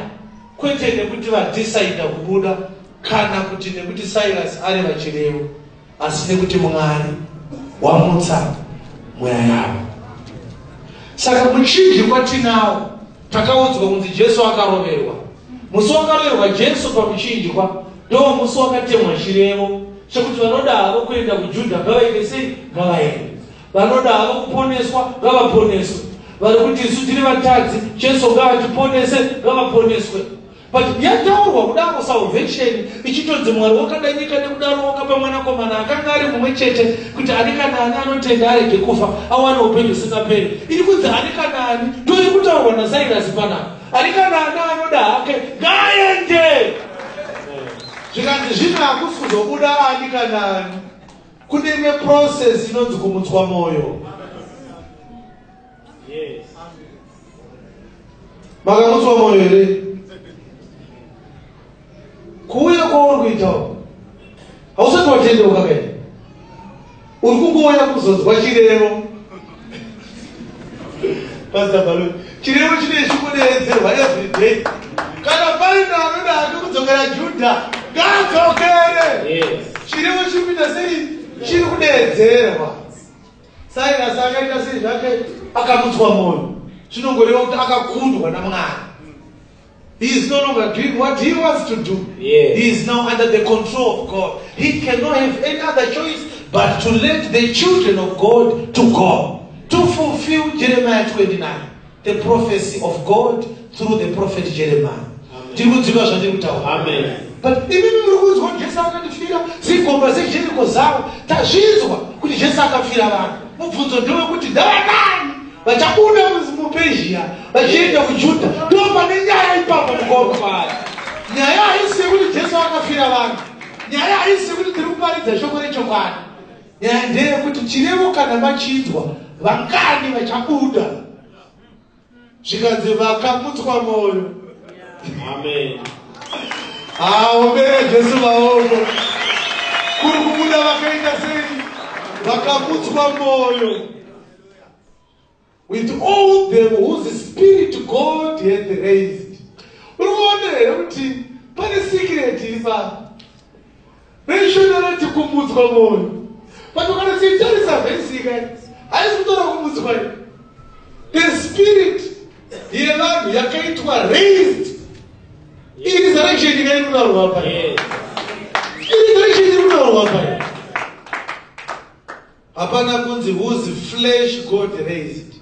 kwete nekuti vadhisaidha kubuda kana kuti nekuti Cyrus ari vachirevo, asi nekuti Mwari wamutsa mweya yavo. Saka muchinjikwa tinawo takaudzwa kunzi Jesu akaroverwa. Musi wakaroverwa Jesu pamuchinjikwa ndo musi wakatemwa chirevo chekuti vanoda havo kuenda kuJudha ngavaende sei? Ngavaende. Vanoda havo kuponeswa ngavaponeswe. Vari kuti isu tiri vatadzi, Jesu ngavatiponese ngavaponeswe. But yataurwa kudaro salvation ichitonzi Mwari wakada nyika nekudaro wakapa mwanakomana akanga ari mumwe chete kuti ani kana ani anotenda arege kufa awane upenyu husingaperi. Iri kunzi ani kana ani ndiri kutaurwa naCyrus panapa. Ani kana ani anoda hake ngaaende. Zvikanzi zvino hakusi kuzobuda ani kana ani, kune imwe process inonzi kumutswa mwoyo. Yes. Makamutswa mwoyo here? Kuuya kwauri kuitawo hausati watendeuka kaini, uri kungouya kuzonzwa chirevo. Pastor Baloo, chirevo chine chikudeedzerwa every day. Kana paina anoda hake kudzokera Judha ngaadzokere. Yes. Chirevo chiri kuita sei? Chiri kudeedzerwa. Cyrus akaita sei zvake akamutswa mwoyo, zvinongoreva kuti akakundwa naMwari. He is no longer doing what he wants to do. Yes. He is now under the control of God. He cannot have any other choice but to let the children of God to go, to fulfill Jeremiah 29, the prophecy of God through the prophet Jeremiah. Amen. But even when Jesu akatifira, zigomba zeJeriko zavo tazvizwa kuti Jesu akafira vanhu. Mubvunzo ndewekuti ndavanani vachabuda muPersia vachienda kuJudha? Ndo pane nyaya ipapo mugomba. Nyaya haisi yekuti Jesu akafira vanhu, nyaya haisi yekuti tiri kuparidza shoko rechokwadi. Nyaya ndeyekuti chirevo kana machinzwa vangani vachabuda. Zvikanzi vakamutswa mwoyo. Amen. Aombere Jesu maoko. Kuri kubuda vakaita sei? Vakamutswa mwoyo. With all them whose spirit God had raised. Uruonera kuti pane secret iri pa. Reshonera tikumutswa mwoyo. Patokana sitarisa vhesi ikati haisi kutora kumutswa. The spirit yevanhu yakaitwa raised. Iri resurrection ikairunarwa pa. Iri resurrection irunarwa pa. Hapana kunzi whose flesh God raised.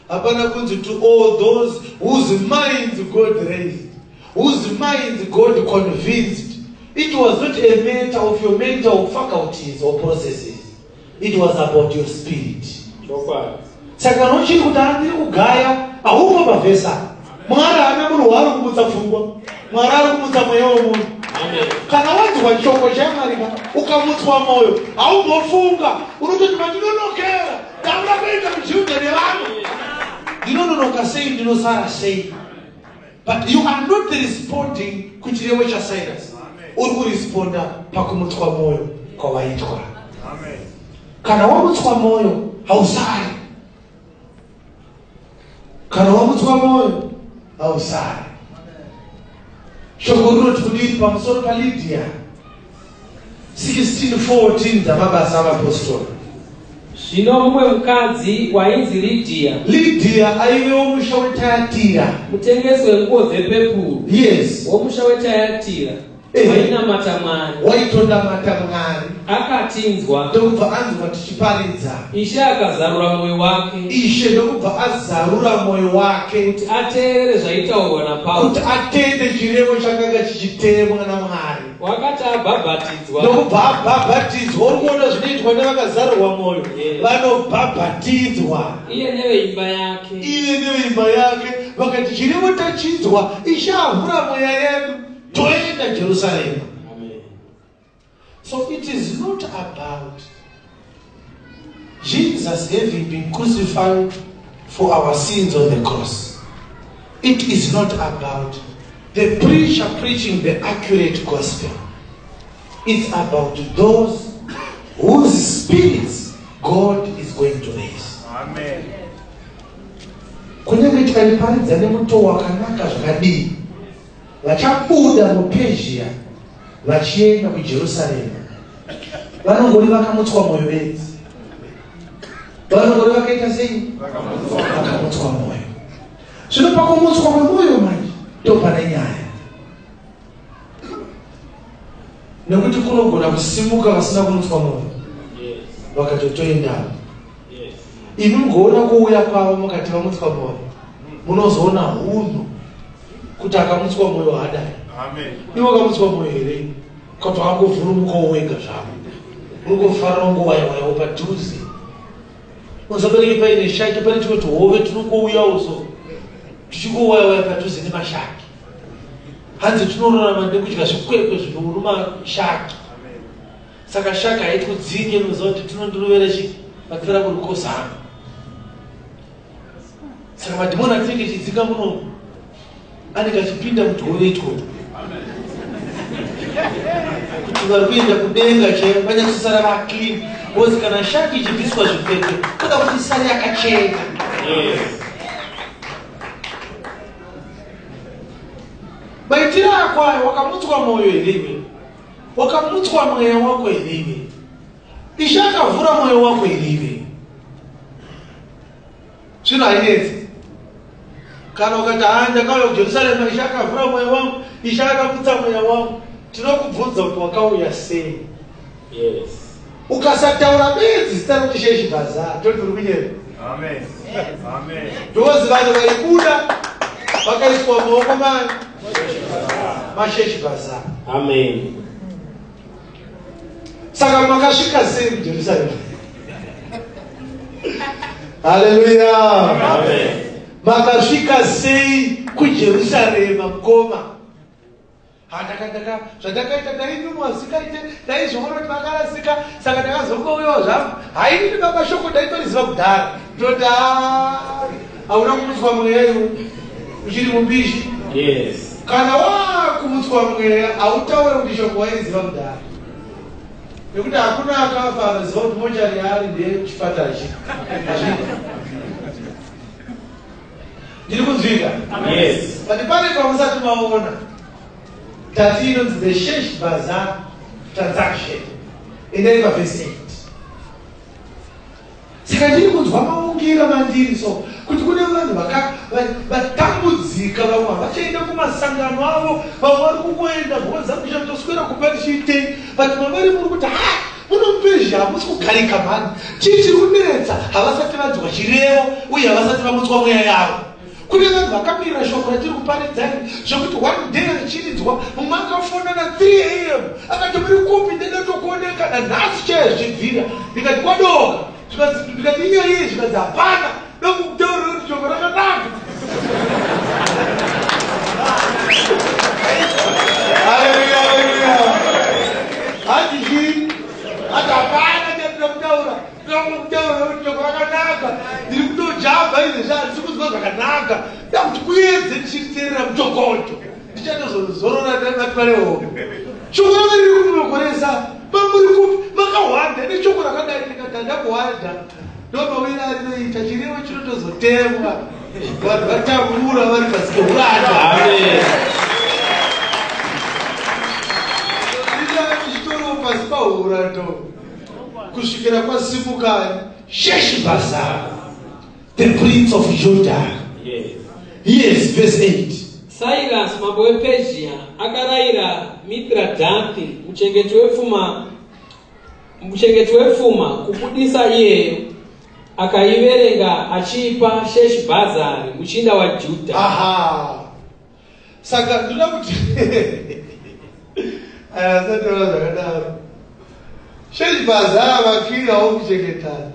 Hapana kunzi to all those whose minds God raised, whose minds God convinced. It was not a matter of your mental faculties or processes. It was about your spirit. Saka nochiri kuti andiri kugaya aupo pavhesa. Mwari ane munhu waari kumutsa pfungwa. Mwari ari kumutsa mweya wemunhu. Kana wanzwa choko chaMwari ukamutswa moyo, aunofunga unototi mandinonokera ndakuda kuenda kuchiuta nevanhu. Ndinononoka sei ndinosara sei. But you are not responding kuchirevo chaCyrus. Uri kuresponda pakumutswa moyo kwavaitwa. Kana wamutswa moyo hausari. Kana wamutswa moyo hausari. Shoko rinoti kudii pamusoro paLydia 16:14 dzamabasa avapostori. Zvino mumwe mukadzi wainzi Lydia aivewo musha weTyatira, mutengesi wenguo dzepepuru. Yes. Womusha weTyatira wainamata Mwari, waitondamata Mwari, akatinzwa ndokubva anzwa tichiparidza. Ishe akazarura mwoyo wake, Ishe ndokubva azarura mwoyo wake kuti ateerere zvaitaurwa naPauro, kuti atende chirevo chakanga chichitemwa naMwari. wakati abhabhatidzwa Ndokubva abhabhatidzwa. Uri kuona zvinoitwa nevakazarurwa mwoyo, vanobhabhatidzwa iye neveimba yake. iye neveimba yake. Vakati chirevo tachinzwa, Ishe avhura mweya yedu toenda Jerusalema. So it is not about Jesus having been crucified for our sins on the cross. It is not about the preacher preaching the accurate gospel. It's about those whose spirits God is going to raise. Amen. Kunyange tikaiparidza nemuto wakanaka zvakadii, vachabuda muPezhia vachienda kuJerusarema, vanongori vakamutswa mwoyo bedzi. Vanongori vakaita sei? Vakamutswa mwoyo. Zvino pakumutswa kwemwoyo manje ndopane nyaya, nekuti kunogona kusimuka vasina kumutswa mwoyo vakatotoendawo. Imi mugoona kuuya kwavo mukati vamutswa mwoyo, munozoona hunhu kuti akamutswa mwoyo hadai. Iwo akamutswa mwoyo here kuti wangovhurumukawo wega zvavo, uri kufarira ngowaiwayawo padhuze. Unozobereke paine shaki, pane tumwe tuhove tunongouyawo so tuchingowayawaya padhuze nemashaki. Hanzi tunorarama nekudya zvikwekwe zvinoruma shaki. Saka shaki haiti kudzinge, unoziva kuti tunondirovera chii mapfera kurukozana. Saka madhimoni atinenge chidzinga muno anenge achipinda mudhove itwo kuti vari kuenda kudenga chaivo vanyatosara vaclean. Kozi kana shaki ichibviswa zvikwekwe toda kuti isare yakachena. Maitiro akwayo wakamutswa mwoyo here iwe, wakamutswa mweya wako here iwe, Ishe akavhura mwoyo wako here iwe. Zvino hainetsi kana ukati ndakauya kuJerusarema, Ishe akavhura mwoyo wangu, Ishe akamutsa mweya wangu. Tinokubvunza kuti wakauya sei? Ukasataura bedzi zita rokuti Sheshi Bhaza toti uri kunyera. Ndozi vanhu vaibuda vakaiswa mumaoko mani maSheshi Bhaza. Saka makasvika sei kuJerusarema? Haleluya. Makasvika sei kuJerusarema mukoma? Zvandakaita ndainumwazikaite ndaizvoona kuti vakarasika, saka ndakazongouyawo zvangu. Hainini mamashoko ndaitoniziva kudhara. Ndoti hauna kumutswa mweya iwe uchiri mumbishi. Kana wakumutswa mweya hautaure kuti shoko waiziva kudhara, nekuti hakuna akafa anoziva kuti mochari yaari ndeyechipatara chii. Ndiri kunzwika? But pane pamusati maona tati inonzi the Sheshi Bhaza transaction endai pavhesi 8. Saka ndiri kunzwa maungira mandiri so kuti kune vanhu vatambudzika, vamwe havachaenda kumasangano avo, vamwe vari kungoenda mhoza kuchatoswera kumba tichiitei. Vati mavari muri kuti munompezha hamusi kugarika mhani chii chiri kunetsa. Havasati vanzwa chirevo uye havasati vamutswa mweya yavo. kune vanhu vakamira shoko ratiri kuparidzani zvokuti one day richiridzwa mumwe akafonda na 3 am akati muri kupi ndenda tokuoneka nanhasi chaizvibvira ndikati kwadoka ndikati inyaya zvikadzi hapana dokutaurira kuti shoko rakanaka. Haleluya, haleluya. Hati hii hata hapana ndio kutaura kuti shoko rakanaka ndiri kutojamba izvi zvazikuzwa zvakanaka ndakuti kuyedze ndichiterera muchokoto ndichatozorora navatware hope shoko rakariri kunokoresa mamuri kupi makahwanda neshoko rakadai ndikati ndakuhwanda ndomawira arinoita chirevo chinotozotemwa vanhu vatambura vari pasi peuranda. Ndichitoro pasi paurando kusvikira kwasimukani Sheshibazar, the prince of Judah. Yes, verse 8. Cyrus mambo wePersia akarayira Mithradhathi muchengeti wepfuma kubudisa iyeyo, akaiverenga achipa Sheshibhazari muchinda waJudha. Aha. Saka ndoda kuti ayasatola zvakadaro. Sheshibhazari vakira wokuchengetana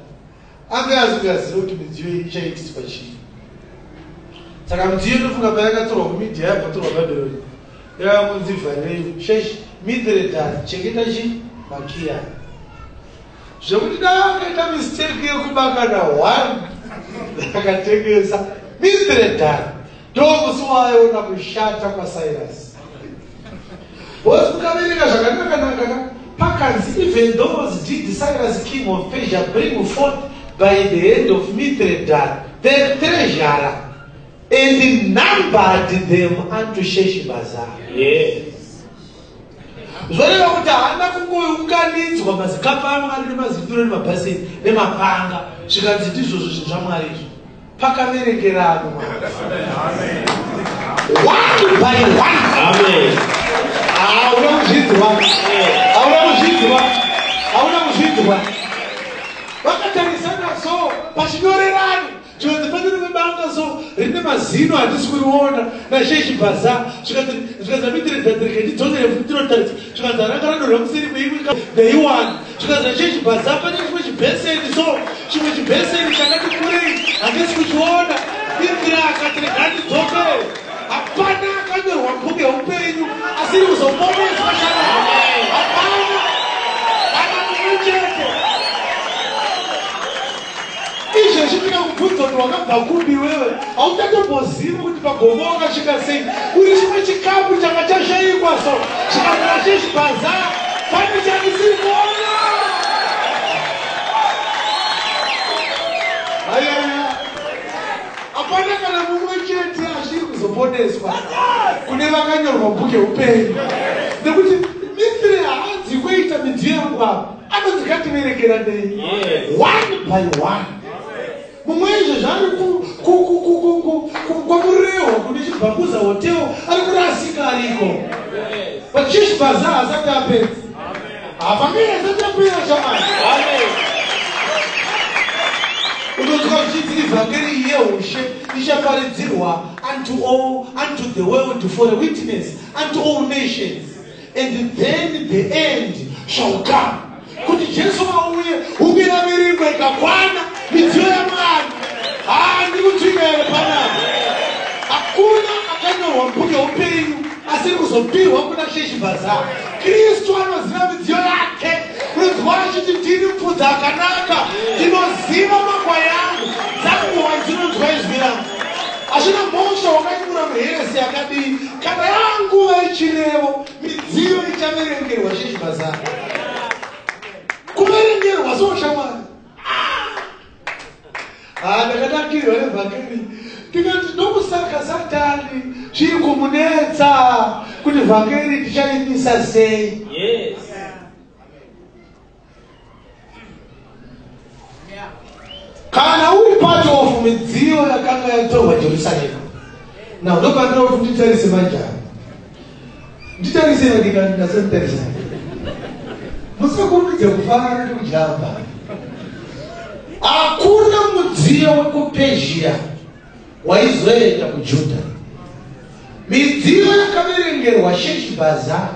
anga asingazivi kuti midziyo iyi ichaitiswa chii. Saka midziyo inofunga payakatorwa kuMidhia yabvatorwa Bhabhironi yamunzi vharei Mithradhathi chengeta chi makiya zvekuti akaita mistake yekubaka na 1 akatengesa Mithradhathi ndomusi waaiona kushata kwaCyrus. Bosi mukaverenga zvakanaka pakanzi even those did Cyrus king of Persia bring forth by the hand of Mithradhathi the treasurer and numbered them unto Sheshibazar. Yes. Zvoreva kuti haana kungounganidzwa mazikapa aMwari nemazipiro nemabhaseni nemapanga zvikanzi ndizvozvo zvinhu zvaMwari izvo. Pakaverengerana one by one. Amen. Hauna kuzvidzwa. Vakatarisana so pachinyorerano zvikanzi panenge nebanga so rine mazino handisi kuriona naSheshibazar zvikanzi Mithradhathi rikatidzosera futi zvikanzi ranga radorwa museri kweimwe ndeiwana zvikanzi naSheshibazar pane chimwe chibheseni so chimwe chibheseni chakati kurei handisi kuchiona. Mithra akati regandidzokere hapana akanyorwa bhuku yeupenyu asiri kuzoponeswa shaka hapana kana mumwe chete. Izvezvi ndikakubvunza kuti wakabva kupi wewe hautatombozima kuti pagomo wakasvika sei uri chimwe chikapu changa chashayikwa so chikanzi naSheshibazar pane chandisiri kuona. Haya hapana kana mumwe chete achiri kuzoponeswa kune vakanyorwa bhuku yeupenyu nekuti Mithra haanzi kuita midziyo yangu apa anonzi kativerekera nei one by one. Mumwe izvo zvari kwamurehwa kune chibhambuza hoteo ari kurasika ariko. But Sheshibazar asati apedza hapange asati apedza chamai. Unonzwa kuchiti ivhangeri yeushe ichaparidzirwa unto the world for a witness unto all nations and then the end shall come. Kuti Jesu auye hunge yaveringwa ikakwana midziyo yaMwari ndikutsvika here panapa. Hakuna akanyorwa bhuku yeupenyu asiri kuzopirwa kuna Sheshibazar. Kristu anoziva midziyo yake. Kunonzwa achiti ndini mupfudzi akanaka ndinoziva makwai angu dzanguwa dzinonzwa izwi rangu. Hazvina mhosva wakaimura muheresi yakadii kana yanguva ichirevo midziyo ichaverengerwa Sheshibazar. Kuverengerwa so shamwari. Ndakadakirwa nevhangeri ndikati ndokusaka Satani zviri kumunetsa kuti vhangeri tichaimisa sei. Yes. Kana uri part of midziyo yakanga yatorwa Jerusalema. Now ndopandira kuti nditarise majaya. Nditarise ndikati ndasentarisa. Musakurumidze kufara nekujamba. Hakuna mudziyo wekuPersia waizoenda kuJudha. Midziyo yakaverengerwa Sheshibhaza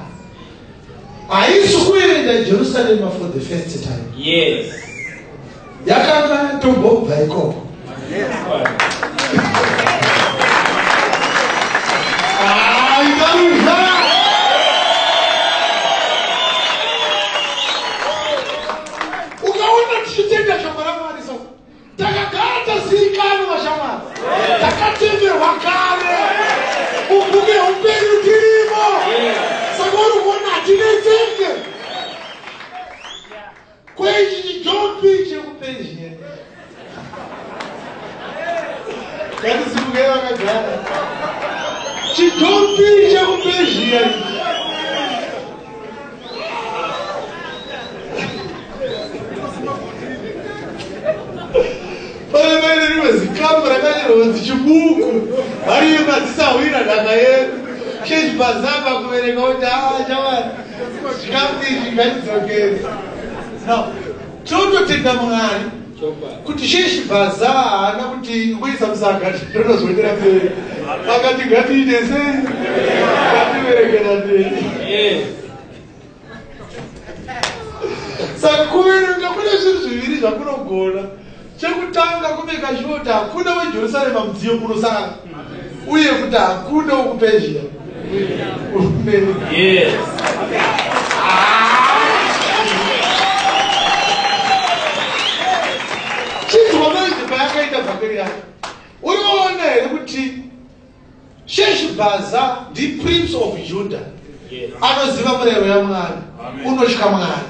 haisi kuenda Jerusalem for the first time. Yes. Yakanga tombobva ikoko. Ukaona tichitenda shamba la Mwari so takagara tazikanwa mashamwari takatenderwa kare ubuge upenyu tirimo saka uri kuona hatinetsenge kwechi chijopi chekupezhia katisimuke vakagara chijopi chekupezhia pane maine rimwe zikambo rakanyorwa chibuku variyo matisahwira nhaka yedu Sheshibhaza kuvereka kuti chamwari chikambo ichi ngatidzokere. Tototenda Mwari kuti Sheshibhaza haana kuti kuisa musakati rinozondera mberi, akati ngatiite sei, ngativerekera mberi. Saka kuverenga kune zvinhu zviviri zvakunogona. Chekutanga kubeka shuwa kuti hakuna weJerusarema mudziyo kunosara, uye kuti hakuna wokupezhia. Yes. Chinzwa manje payakaita vhakeri yake. Unoona here kuti Sheshibhaza ndi Prince of Judah. Anoziva murayiro yaMwari, unotya Mwari.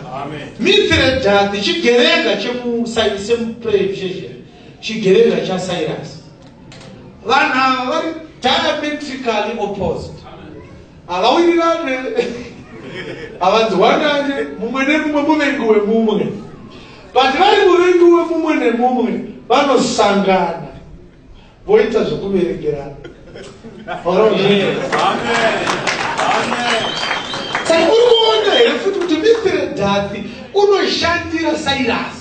Mithredathi chigerenga chemuprefecture, chigerenga chaCyrus. Vanhu ava vari diametrically opposed. Havawirirane, havanzwanane, mumwe nemumwe muvengi wemumwe. But vari muvengi wemumwe nemumwe vanosangana voita zvokuverekerana. Saka uri kuona here futi kuti Mithredathi unoshandira Cyrus.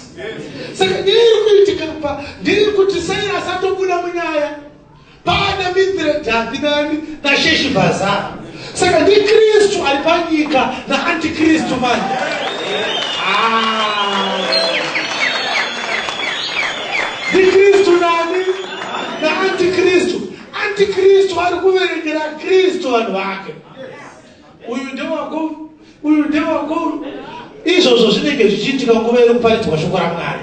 Saka ndiri kuitika pa ndiri kuti Cyrus atobuda munyaya pana Mithredathi nani naSheshibhaza. Saka ndi Kristu ari panyika na Antikristu manje. Ndi Kristu nani na Antikristu. Antikristu ari kuverekera Kristu vanhu vake. Uyu ndewako izvozvo zvinenge zvichiitika nguva iri kuparidzwa shoko raMwari.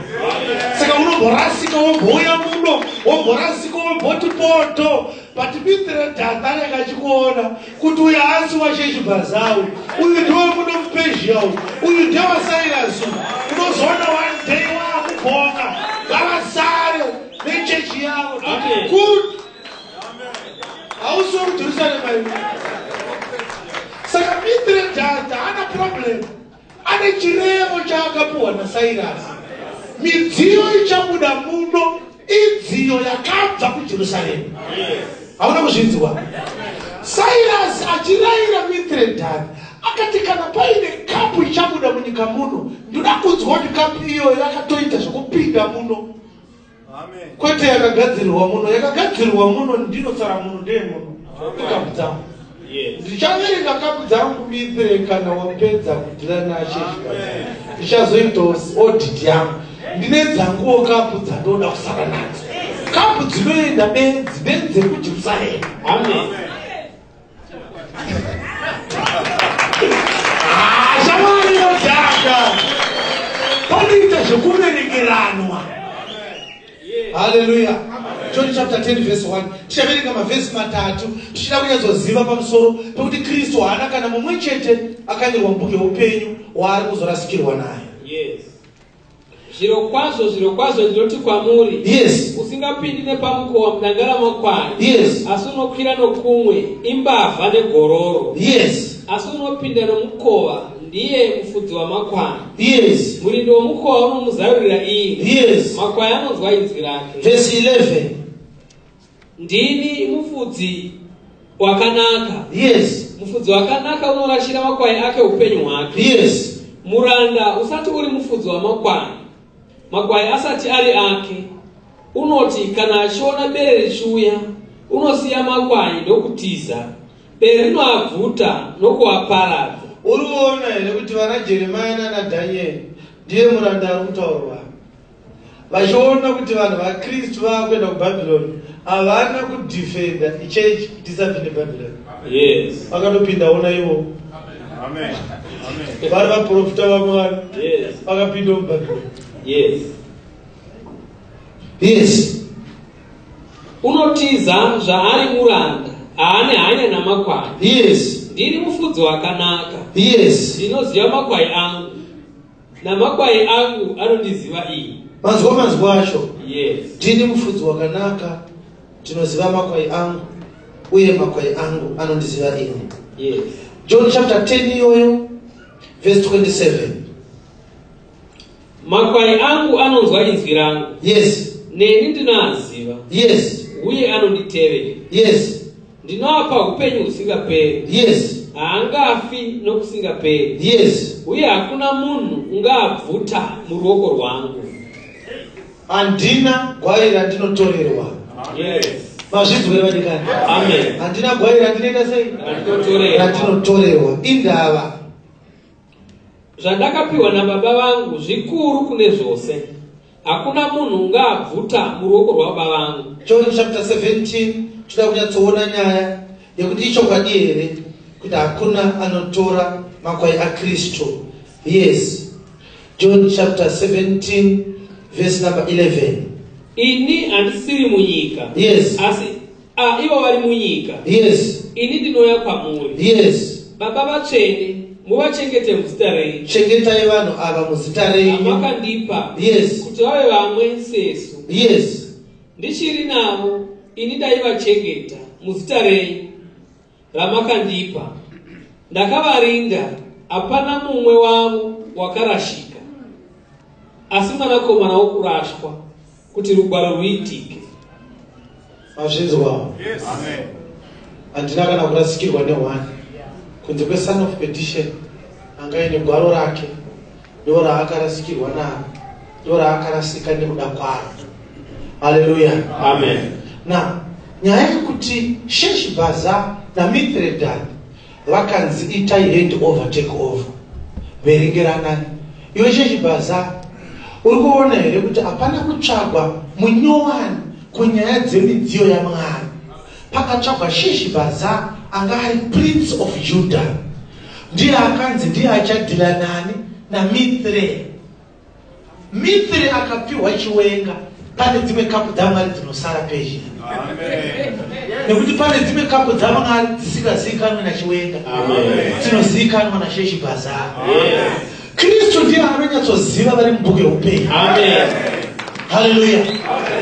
Saka unomborasika wombouya muno, womborasika womboti poto, but Mithredathi anenge achikuona kuti uyu haasi waSheshibhaza, uyu ndiwe muno muPezhia, uyu ndewaCyrus. Unozoona one day waakubhonga ngavasare nechechi yavo. Good. Hausi wokuJerusarema ino. Saka Mithredathi haana problem, ane chirevo chaakapuwa naCyrus. Midziyo ichabuda muno idziyo yakabva kuJerusarema. Hauna kuzvinzwa? Cyrus achirayira Mithredathi akati kana paine kapu ichabuda munyika muno, ndoda kunzwa kuti kapu iyo yakatoita zvokupinda muno. Kwete yakagadzirirwa muno, yakagadzirirwa muno ndinotsara muno ndeye muno. Kapu dzangu. Ndichaverenga kapu dzangu Mithre kana wapedza kudhira naSheshibhaza. Ndichazoitawo audit yangu. Ndine dzanguwo kapu dzandoda kusara nadzo. Kapu dzinoenda benzi kuJerusarema. Amen. Shamwari yodhaka. Panoita zvekuverekeranwa. Hallelujah. John chapter 10 verse 1. Tichaverenga mavhesi matatu tichida kunyazoziva pamusoro pekuti Kristu haana kana mumwe chete akanyorwa mubhuku yeupenyu waari kuzorasikirwa naye. Yes. Zvirokwazvo ndinoti kwamuri, yes, usingapindi nepamukova mudanga ramakwai, yes, asi unokwira nokumwe imbavha negororo, yes, asi unopinda nomukova ndiye mufudzi wamakwai, yes, murindi womukova unomuzarurira iye, yes, makwai anonzwa inzwi rake. Verse 11. Ndini mufudzi wakanaka, yes, mufudzi wakanaka unorashira makwai ake upenyu hwake. yes, muranda usati uri mufudzi wamakwai, makwai asati ari ake, unoti kana achiona bere richiuya unosiya makwai ndokutiza, bere rinoabvuta nokuaparadza. Uruona here kuti vana Jeremiah nana Daniel ndiye muranda ari kutaurwa. Vachiona kuti vanhu vaKristu vakuenda kuBhabhironi havana kudefenda ichechi kuti isapinde Bhabhironi. Yes. Vakatopinda ona ivo. Amen. Vari vaprofita vaMwari. Yes. Vakapinda muBhabhironi. Yes. Yes. Unotiza zvaari muranda, haane hanya namakwai. Yes. Ndiri mufudzi wakanaka. Yes. Ndinoziva makwai angu, namakwai angu anondiziva ini. Mazwa acho. Yes. Ndini mufudzi wakanaka, ndinoziva makwai angu, uye makwai angu anondiziva ini. Yes. John chapter 10 iyoyo, verse 27. Makwai angu anonzwa inzwi rangu. Yes. Neni ndinoaziva. Yes. Uye anonditevera. Yes. Ndinoapa upenyu husingaperi. Yes. Haangafi nokusingaperi. Yes. Uye hakuna munhu ungaabvuta muruoko rwangu. Handina gwai randinotorerwa. Yes. Mazvinzwa here vadikani? Amen. Handina gwai randinoita sei? Randinotorerwa. Indava. Zvandakapiwa nababa vangu zvikuru kune zvose. Hakuna munhu ungaabvuta muruoko rwababa vangu. John chapter 17 toda kunyatsoona nyaya yekuti ichokwadi here kuti hakuna anotora makwai aKristu. Yes. John chapter 17 verse number 11. Ini handisiri munyika. Yes. Asi ivo vari munyika. Yes. Ini ndinouya kwamuri. Yes. Baba vatsvene, muvachengete muzita renyu. Chengetai vanhu ava muzita renyu. Amakandipa. Yes. Kuti vave vamwe sesu. Yes. Ndichiri navo, ini ndaivachengeta muzita renyu ramakandipa. Ndakavarinda, hapana mumwe wavo wakarashika. Asi mwanakomana wokurashwa, kuti rugwaro ruitike. Mazvinzwa? Yes. Amen. Handina kana kurasikirwa nehwani. Kunze kweson of petition anga ine gwaro rake ndo raakarasikirwa naro, ndo raakarasika nekuda kwaro. Haleluya. Amen. Na nyaya yekuti Sheshibhaza naMithredathi vakanzi itai hand over take over, verengeranani. Iwe Sheshibhaza uri kuona here kuti hapana kutsvagwa munyowani kunyaya dzemidziyo yaMwari. Pakatsvagwa Sheshibhaza anga ari prince of Judah, ndiye akanzi ndiye achadhila nani naMithre. Mithre akapiwa chiwenga. Pane dzimwe kapu dzaMwari dzinosara peshe. Amen. Nekuti pane dzimwe kapu dzaMwari dzisingazivikanwa nachiwenga, dzinozivikanwa naSheshibhaza. Kristu ndiye anonyatsoziva vari mubhuku youpenyu. Amen. Haleluya.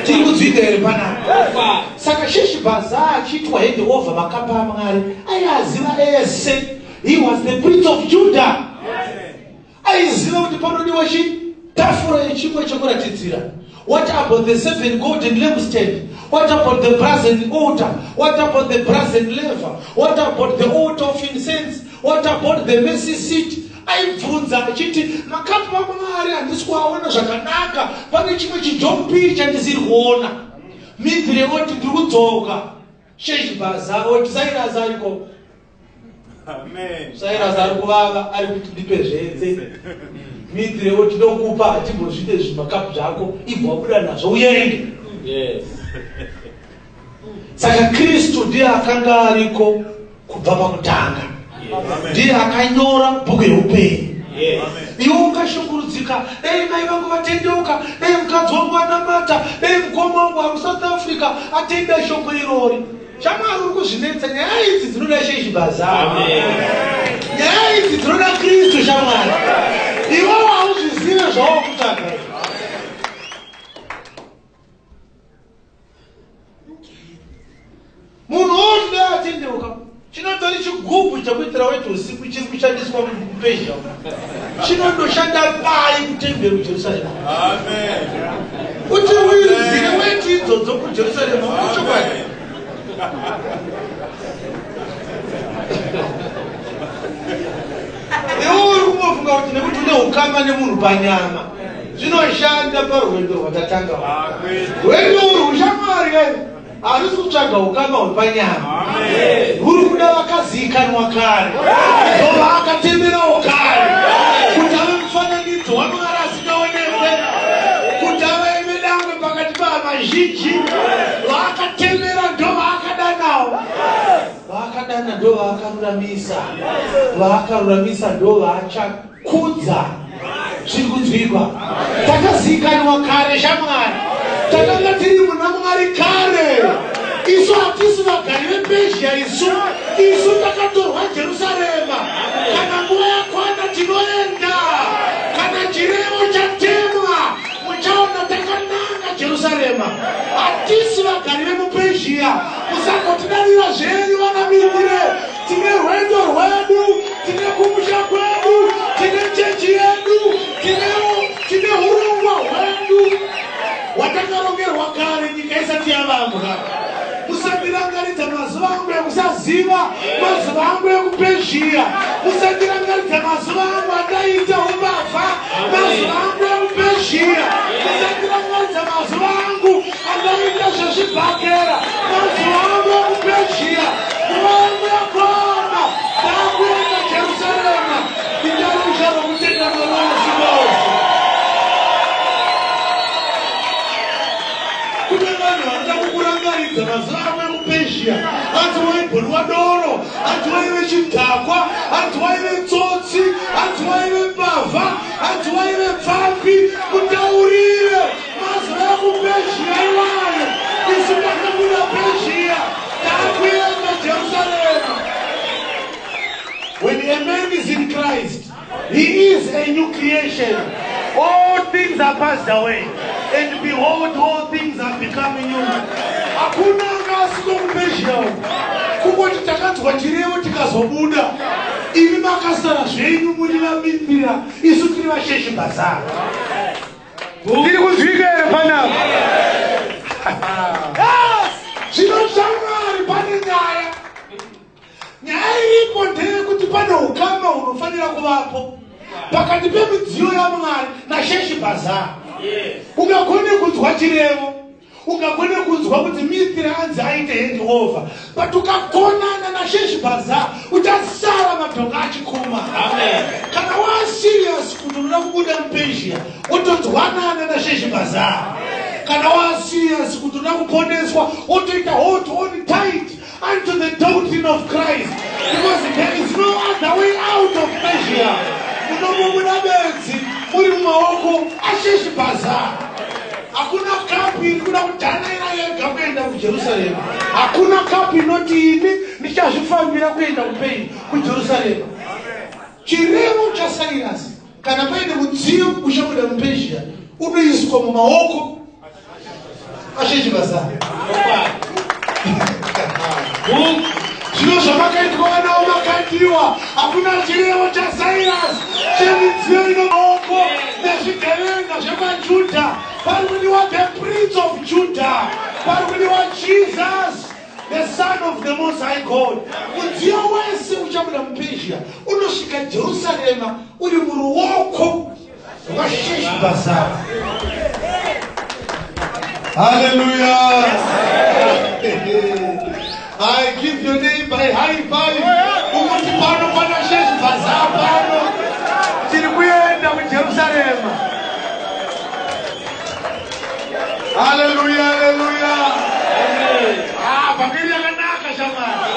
Tiri kudzika here panapa. Saka Sheshibhaza achiitwa hand over makapu aMwari aiziva ese. He was the prince of Judah. Aiziva kuti panodiwa tafura yechingwa chekuratidzira. What about the 7 golden lampstands? What about the brazen altar? What about the brazen laver? What about the altar of incense? What about the mercy seat? Aibvunza achiti makapu aMwari handisi kuaona zvakanaka, pane chimwe chijompiri chandisiri kuona. Mithre oti ndiri kudzoka. Sheshibhaza oti Cyrus ariko. Amen. Cyrus ari kuvava, ari kuti ndipe zveze. Mithre oti ndokupa hatimbozvide zvimakapu zvako, ibva wabuda nazvo uende. Yes. Saka Kristu ndiye akanga ariko kubva pakutanga. Ndiye akanyora bhuku youpenyu. Iwe ukashungurudzika, dai mai vangu vatendeuka, dai mukadzi wangu anamata, dai mukoma wangu ari South Africa atenda shoko irori. Shamwari uri kuzvinetsa. Nyaya idzi dzinoda Sheshibhaza. Nyaya idzi dzinoda Kristu shamwari. Iwewe hauzvizive zvawakutanga. Munhu wozvida atendeuka. Chinotori chigubhu chekuitira weti usiku chiri kushandiswa mupezha. Chinondoshanda pari kutemberi kuJerusarema. Amen. Kuti uizive weti idzodzo kuJerusarema uchokwadi. Iwe uri kumbofunga kuti nekuti une ukama nemunhu panyama zvinoshanda parwendo rwatatanga Amen. rwendo urwu shamwari harisi kutsvaga ukama huri panyama rwuri kuda vakazikanwa kare ndovakatemerawo kare kuti ave mufananidzo wamwari asikaonekwe kuti ave vedangwe pakati pavazhinji vaakatemera ndovakadanawo vaakadana ndovakaruramisa vaakaruramisa ndovachakudza zviri kunzwikwa takazikanwa kare shamwari takanga tiri muna mwari kare isu hatisi vagari vepezhia isu takatorwa jerusarema kana nguva yakwana tinoenda kana chirevo chatemwa muchaona takananga jerusarema hatisi vagari vemupezhia musakotidarira zvenyu vanamirire tine rwendo rwedu tine kumusha kwedu tine chechi yedu tine urongwa hwedu watakarongerwa kare nyika isati yavambwa musandirangaridza mazuva angu ekusaziva mazuva angu ekupezhia musandirangaridza mazuva angu andaita umbavha mazuva angu ekupezhia musandirangaridza mazuva angu andaita zvezvibhakera mazuva angu ekupezhia nguva yangu yakona ndakuenda jerusarema ndindarusha rokutenda norasi vose kune vanhu vanoda kukurangaridza mazuva amwe ekupezhia hanzi waibhurwa doro hanzi waive chidhakwa hanzi waive tsotsi hanzi waive mbavha hanzi waive pfambi mutaurire mazuva ekupezhia iwayo isu takabuda pezhia takuenda jerusarema. When a man is in Christ, he is a new creation. All things are passed away, and behold, all things are becoming new. Hakuna angasiko kupezhia kungoti takanzwa chirevo tikazobuda imi makasara zvenyu muri vamimbira isu tiri vasheshi bhazara tiri kunzwika here panapa zvinoshamwari pane nyaya iripo ndeyekuti pane ukama hunofanira kuvapo pakati pemidziyo yamwari nasheshi bhazara ungagone kunzwa chirevo ungagone kunzwa kuti mitiri hanzi aite handover but ukagonana nasheshi bhazara uchasara madhonga achikuma kana waserious kuti unoda kubuda mupezhia wotonzwanana nasheshi bhazara kana waserious kuti unoda kuponeswa wotoita hold on tight unto the doctrine of Christ, because there is no other way out of Persia. Munomubuda bedzi muri mumaoko asheshi bhazara. Hakuna kapi irikuda kudhanaira yega kuenda kuJerusarema. Hakuna kapi inoti ini ndichazvifambira kuenda kuJerusarema. Chirevo chaSairas kana paine mudziyo uchabuda muPersia unoiswa mumaoko asheshi bhazara. Zvino zvamakaitwa navo makandiwa hakuna chirevo chaSairas chemidziyo ino maoko nezvigevenga zvemaJudha. Parikudiwa the Prince of Judah, parikudiwa Jesus, the Son of the Most High God. Mudziyo wese uchabuda muPersia unosvika Jerusarema uri muruoko rwasheshi bhazara. Hallelujah. I give your name by high five. Umuti pano pana sheshi bhazara pano. Tiri kuenda kuJerusarema. Hallelujah, hallelujah. Pamberi yakanaka shamwari.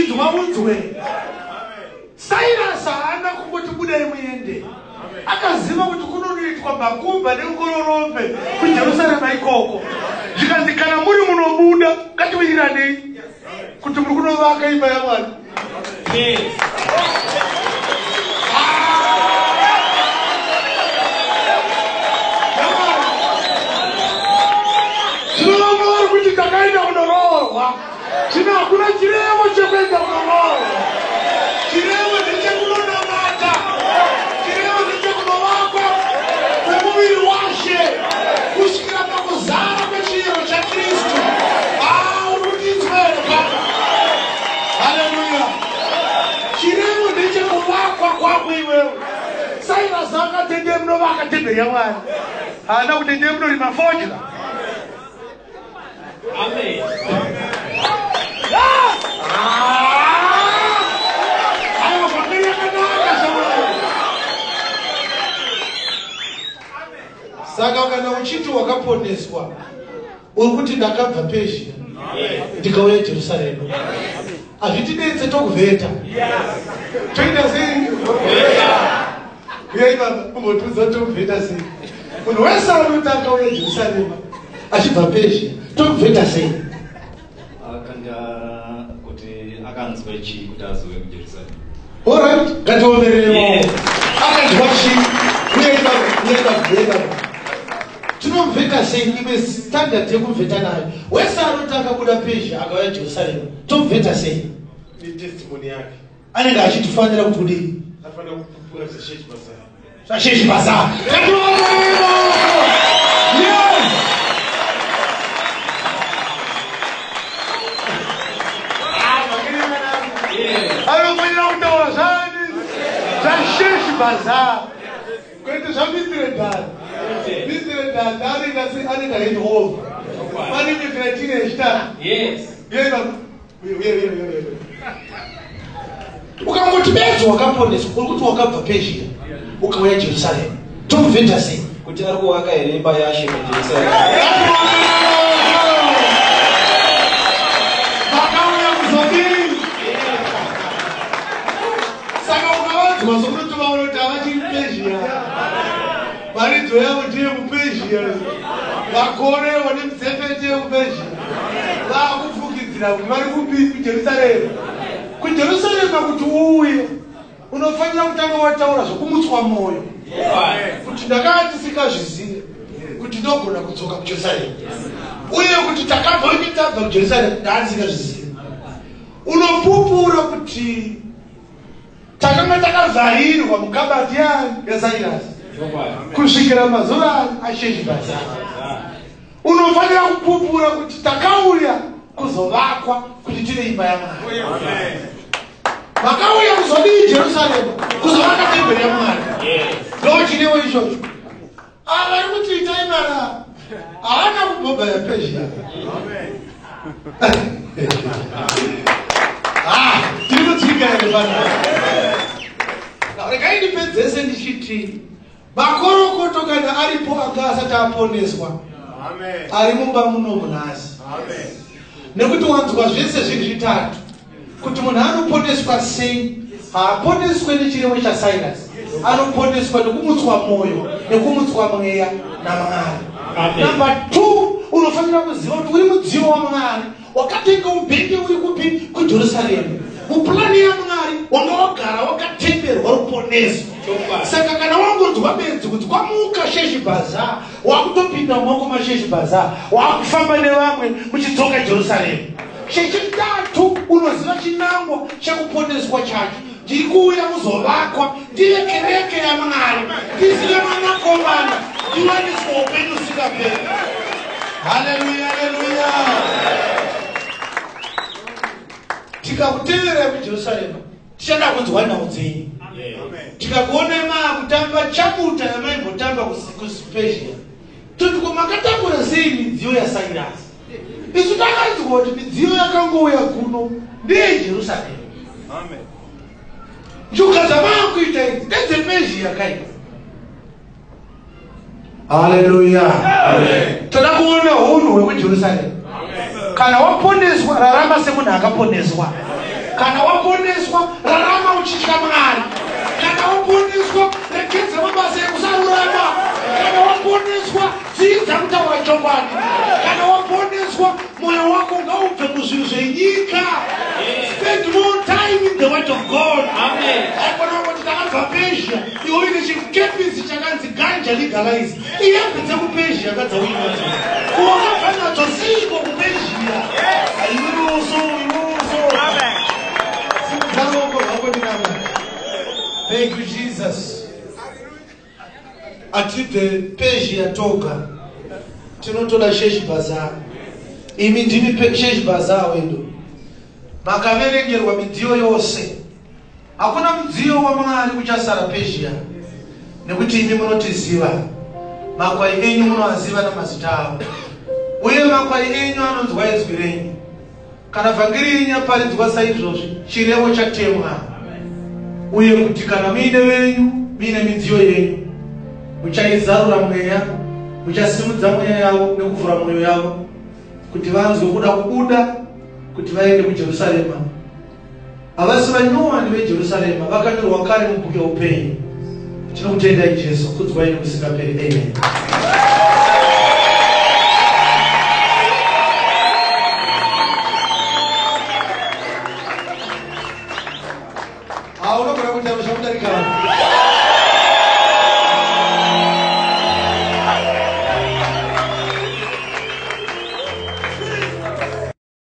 Inzwa unzwe. Sairas haana kungoti budai muende. Akaziva kuti kunoitwa makumba neungororombe kuJerusarema ikoko. Zvikanzi kana muri munobuda ngatiwiranei kuti muri kunovaka imba yaMwari. Zvinonomori kuti takaenda kunoroorwa. Zvino hakuna chirevo chekuenda kunoroorwa. Chirevo ndechekunonamata. Chirevo ndechekunovakwa kwemuviri washe kusvikira pakuzara kwechiyero chaKristu. Unondinzwera. Haleluya. Chirevo ndechekuvakwa kwako temberi yaMwari. Haana kuti ndiye munolima fodya. Amen. Ayo family yakanaka sawa. Saka kana uchiti wakaponeswa uri kuti ndakabva Persia ndikauya Jerusalem. Azvitidetse tokuvheta. Toita sei? Uyai baba kumbotudza tokuvheta sei? Munhu wese anoti akauya Jerusalem achibva Persia tokuvheta sei? Akanga kuti akanzwa chii kuti azouya kuJerusalem. Alright, ngatiomberere. Akanzwa chii? Uyai baba. Tinomuvheta sei? Ime standard yekumuvheta nayo. Wese anoti akabuda Persia akauya Jerusalem tomuvheta sei? Ni testimony yake. Anenge achitifanira kuti kudini? Afanira kupupura zesheshi basa. Zvasheshi basa. Yes. Anofanira kutaura zvani? Zvasheshi basa. Kwete zvamisiredhani. Misiredhani anenge head over. Panenge kuratine chitara. Yes. Ukangoti bedzi wakaponeswa uri kuti wakabva Persia ukauya Jerusalem tomuvheta sei? Kuti ari kuwaka here imba yaShe muJerusalem. Vakauya kuzodini? Saka ukavanzwa sokuti vaunoti havachiri Persia. Maridzo yavo ndiye muPersia. Vakorewa nemudzepete yekuPersia. Vakufukidzira kuti vari kupi kuJerusalem. KuJerusalema kuti uuye unofanira kutanga wataura zvokumutswa mwoyo kuti ndakanga ndisikazvizive kuti ndogona kudzoka kuJerusalem uye kuti takabva tabva kuJerusalem ndaandisingazvizive. Unopupura kuti takanga takavharirwa mukabati yaSirasi kusvikira mazuva aSheshi basa. Unofanira kupupura kuti takauya kuzovakwa kuti tive imba yaMwari. Vakauya kuzodini Jerusalem kuzovaka temberi yaMwari. Ndochinewo izvozvo. Vari kuti itai mara haana kubhobha yaPersia. Tiri kutsika here pano. Regai ndipedzese ndichiti makorokoto kana aripo anga asati aponeswa ari mumba munomu nhasi. Nekuti wanzwa zvese zviri zvitatu kuti munhu anoponeswa sei. Haaponeswe nechirevo chaSirasi, anoponeswa nekumutswa mwoyo nekumutswa mweya naMwari. Number 2, unofanira kuziva kuti uri mudziyo waMwari wakatenga ubhenge uri kupi kuJerusalem. Mupulani yaMwari wanga wagara wakatemberwa ruponeso. Saka kana wangonzwa bedzi kuti kwamuka Sheshi basa wakutopinda mumaoko maSheshi basa wakufamba nevamwe muchidzoka Jerusalem. Chechitatu unoziva chinangwa chekuponeswa chacho. Ndiri kuuya kuzovakwa ndive kereke yaMwari ndizive mwanakomana ndiwaniswa upenyu usingaperi. Haleluya, haleluya. Tikakutevera kuJerusalem tichada kunzwa nhau dzenyu. Tikakuona maakutamba chaputa yamaimbotamba kuPersia toti kwamakatambura sei midziyo yaSirasi. Isu takanzwa kuti midziyo yakangouya kuno ndeyeJerusalem. Njuka dzamakuita idzi ndedzePersia kaipa. Haleluya. Toda kuona unhu hwekuJerusalem. Kana waponeswa rarama semunhu akaponeswa. Kana waponeswa rarama uchitya Mwari. Kana waponeswa rekedza mabasa ekusarurama. Kana waponeswa dzidza kutaura chokwadi. Kana waponeswa mwoyo wako ngaubve muzvinhu zvenyika. Spend more time in the word of God. Amen. Akona kuti takabva Persia iwe ine chikepisi chakanzi ganja legalize. Iyabvise kuPersia yakadzauya. Wakabva nacho siko kuPersia. Iruso. Amen. Thank you, Jesus. Atibve Persia toga tinotoda Sheshi basa. Imi ndimi Sheshi basa wedu. Makaverengerwa midziyo yose. Hakuna mudziyo waMwari uchasara Persia. nekuti imi munotiziva. Makwai enyu munoaziva namazita avo. Uye makwai enyu anonzwa inzwi renyu. Kana vhangeri renyu raparidzwa saizvozvi, chirevo chatemwa. Uye kuti kana muine venyu, muine midziyo yenyu, muchaizarura mweya, muchasimudza mweya yavo nekuvhura mwoyo yavo, kuti vanzwe kubuda, kuti vaende kuJerusarema. Havasi vanyowani veJerusarema, vakanyorwa kare mubhuku youpenyu. Tinokutendai Jesu, kudzwai nokusingaperi. Amen.